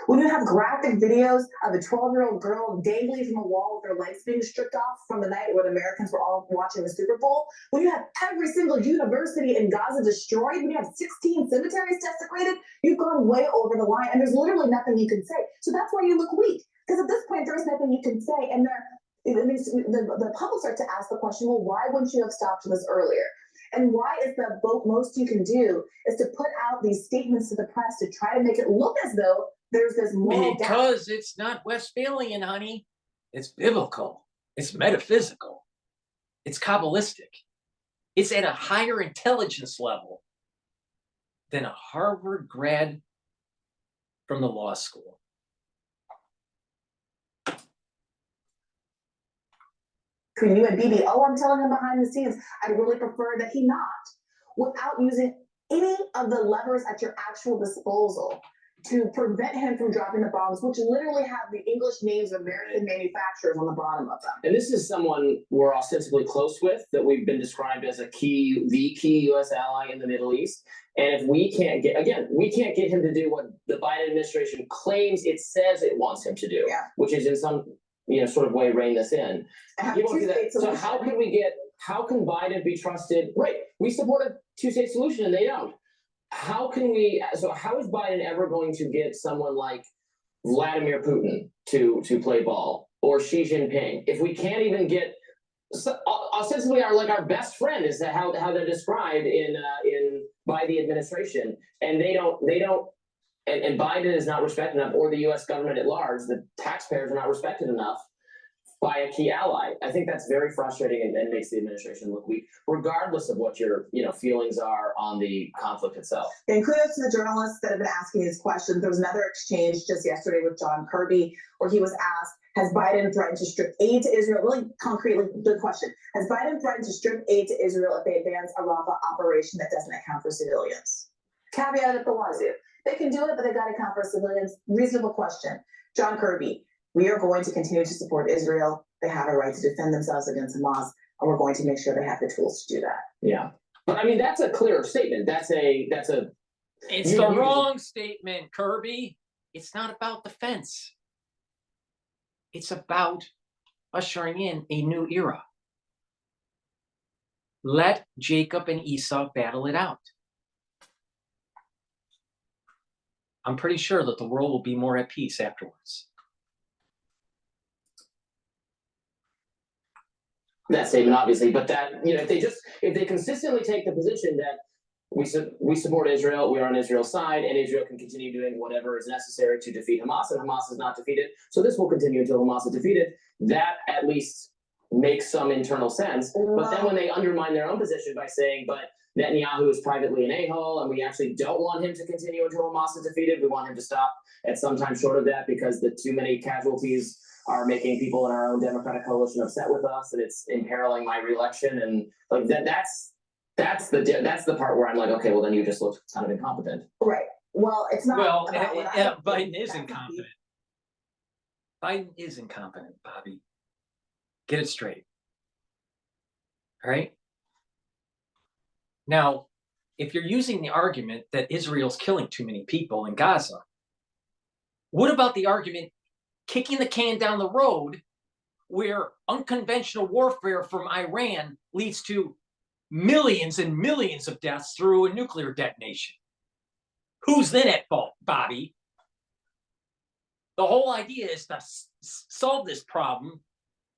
When you have graphic videos of a 12-year-old girl dangling from a wall with her legs being stripped off from the night when Americans were all watching the Super Bowl, when you have every single university in Gaza destroyed, when you have 16 cemeteries desecrated, you've gone way over the line, and there's literally nothing you can say. So that's why you look weak, because at this point, there's nothing you can say, and the public starts to ask the question, well, why wouldn't you have stopped this earlier? And why is the most you can do is to put out these statements to the press to try to make it look as though there's this moral gap. Because it's not Westphalian, honey. It's biblical. It's metaphysical. It's Kabbalistic. It's at a higher intelligence level than a Harvard grad from the law school. Between you and BB, I'm telling him behind the scenes, I'd really prefer that he not, without using any of the levers at your actual disposal to prevent him from dropping the bombs, which literally have the English names of American manufacturers on the bottom of them. And this is someone we're ostensibly close with, that we've been described as the key U.S. ally in the Middle East. And if we can't get him to do what the Biden administration claims it says it wants him to do, which is in some sort of way rein this in. So how can Biden be trusted? Right, we support a two-state solution and they don't. How is Biden ever going to get someone like Vladimir Putin to play ball, or Xi Jinping, if we can't even get ostensibly our best friend is how they're described by the administration, and they don't and Biden is not respected enough, or the U.S. government at large, the taxpayers are not respected enough by a key ally. I think that's very frustrating and makes the administration look weak, regardless of what your feelings are on the conflict itself. And kudos to the journalists that have been asking these questions. There was another exchange just yesterday with John Kirby where he was asked, Has Biden threatened to strip aid to Israel? Really concretely, good question. Has Biden threatened to strip aid to Israel if they advance a Rafah operation that doesn't account for civilians? Caveat if they want to. They can do it, but they got to account for civilians. Reasonable question. John Kirby, we are going to continue to support Israel. They have a right to defend themselves against Hamas, and we're going to make sure they have the tools to do that. Yeah. But I mean, that's a clear statement. It's the wrong statement, Kirby. It's not about defense. It's about ushering in a new era. Let Jacob and Esau battle it out. I'm pretty sure that the world will be more at peace afterwards. That statement, obviously, but that, you know, if they consistently take the position that we support Israel, we are on Israel's side, and Israel can continue doing whatever is necessary to defeat Hamas, and Hamas is not defeated, so this will continue until Hamas is defeated, that at least makes some internal sense. But then when they undermine their own position by saying, but Netanyahu is privately an a-hole, and we actually don't want him to continue until Hamas is defeated, we want him to stop at some time short of that because the too many casualties are making people in our own Democratic coalition upset with us, and it's imperiling my reelection, and like that's the part where I'm like, okay, well then you just look kind of incompetent. Right. Well, it's not. Well, Biden is incompetent. Biden is incompetent, Bobby. Get it straight. All right. Now, if you're using the argument that Israel's killing too many people in Gaza, what about the argument kicking the can down the road where unconventional warfare from Iran leads to millions and millions of deaths through a nuclear detonation? Who's then at fault, Bobby? The whole idea is to solve this problem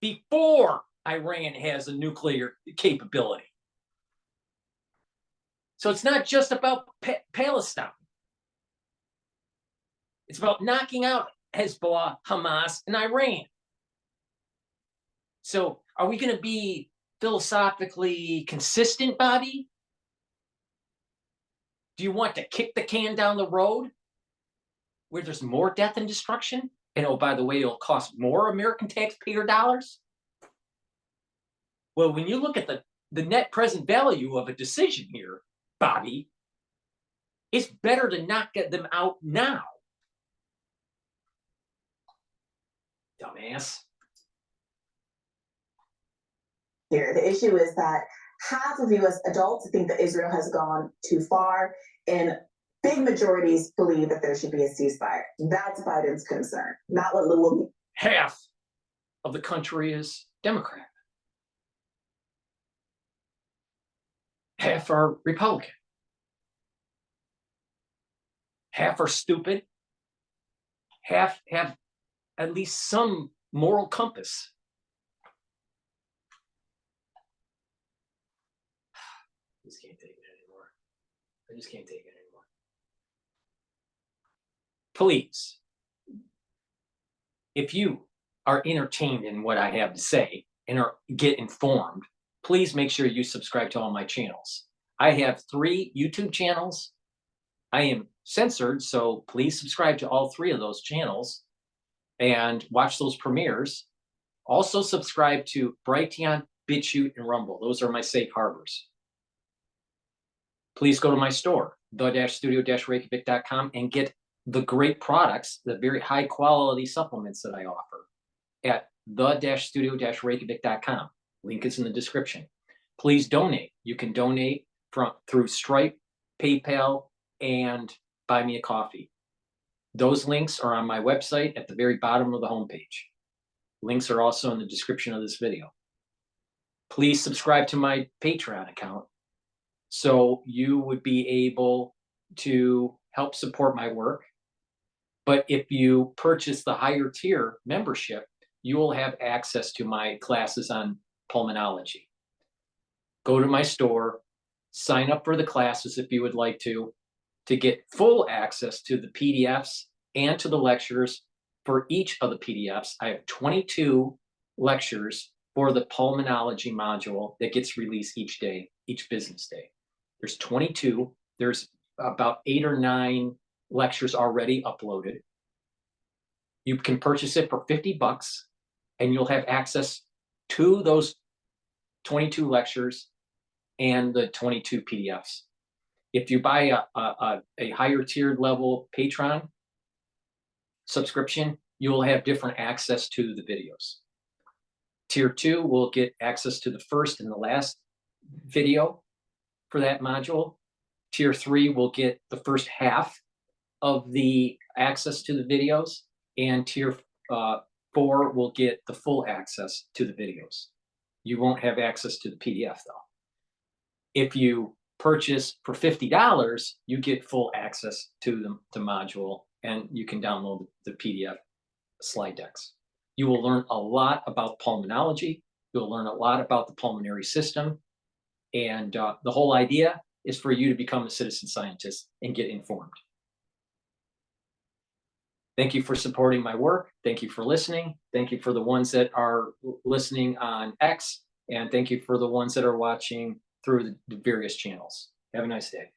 before Iran has a nuclear capability. So it's not just about Palestine. It's about knocking out Hezbollah, Hamas, and Iran. So are we going to be philosophically consistent, Bobby? Do you want to kick the can down the road where there's more death and destruction? And oh, by the way, it'll cost more American taxpayer dollars? Well, when you look at the net present value of a decision here, Bobby, it's better to not get them out now. Dumbass. Here, the issue is that half of U.S. adults think that Israel has gone too far, and big majorities believe that there should be a ceasefire. That's Biden's concern, not what little. Half of the country is Democrat. Half are Republican. Half are stupid. Half have at least some moral compass. I just can't take it anymore. I just can't take it anymore. Please, if you are entertained in what I have to say and get informed, please make sure you subscribe to all my channels. I have 3 YouTube channels. I am censored, so please subscribe to all 3 of those channels and watch those premieres. Also subscribe to Brighteon, Bitchute, and Rumble. Those are my safe harbors. Please go to my store, the-studio-reykjavik.com, and get the great products, the very high quality supplements that I offer at the-studio-reykjavik.com. Link is in the description. Please donate. You can donate through Stripe, PayPal, and Buy Me a Coffee. Those links are on my website at the very bottom of the homepage. Links are also in the description of this video. Please subscribe to my Patreon account so you would be able to help support my work. But if you purchase the higher tier membership, you will have access to my classes on pulmonology. Go to my store, sign up for the classes if you would like to get full access to the PDFs and to the lectures. For each of the PDFs, I have 22 lectures for the pulmonology module that gets released each day, each business day. There's 22. There's about 8 or 9 lectures already uploaded. You can purchase it for $50 and you'll have access to those 22 lectures and the 22 PDFs. If you buy a higher tiered level Patreon subscription, you will have different access to the videos. Tier 2 will get access to the first and the last video for that module. Tier 3 will get the first half of the access to the videos, and Tier 4 will get the full access to the videos. You won't have access to the PDF though. If you purchase for $50, you get full access to the module, and you can download the PDF slide decks. You will learn a lot about pulmonology. You'll learn a lot about the pulmonary system. And the whole idea is for you to become a citizen scientist and get informed. Thank you for supporting my work. Thank you for listening. Thank you for the ones that are listening on X. And thank you for the ones that are watching through the various channels. Have a nice day.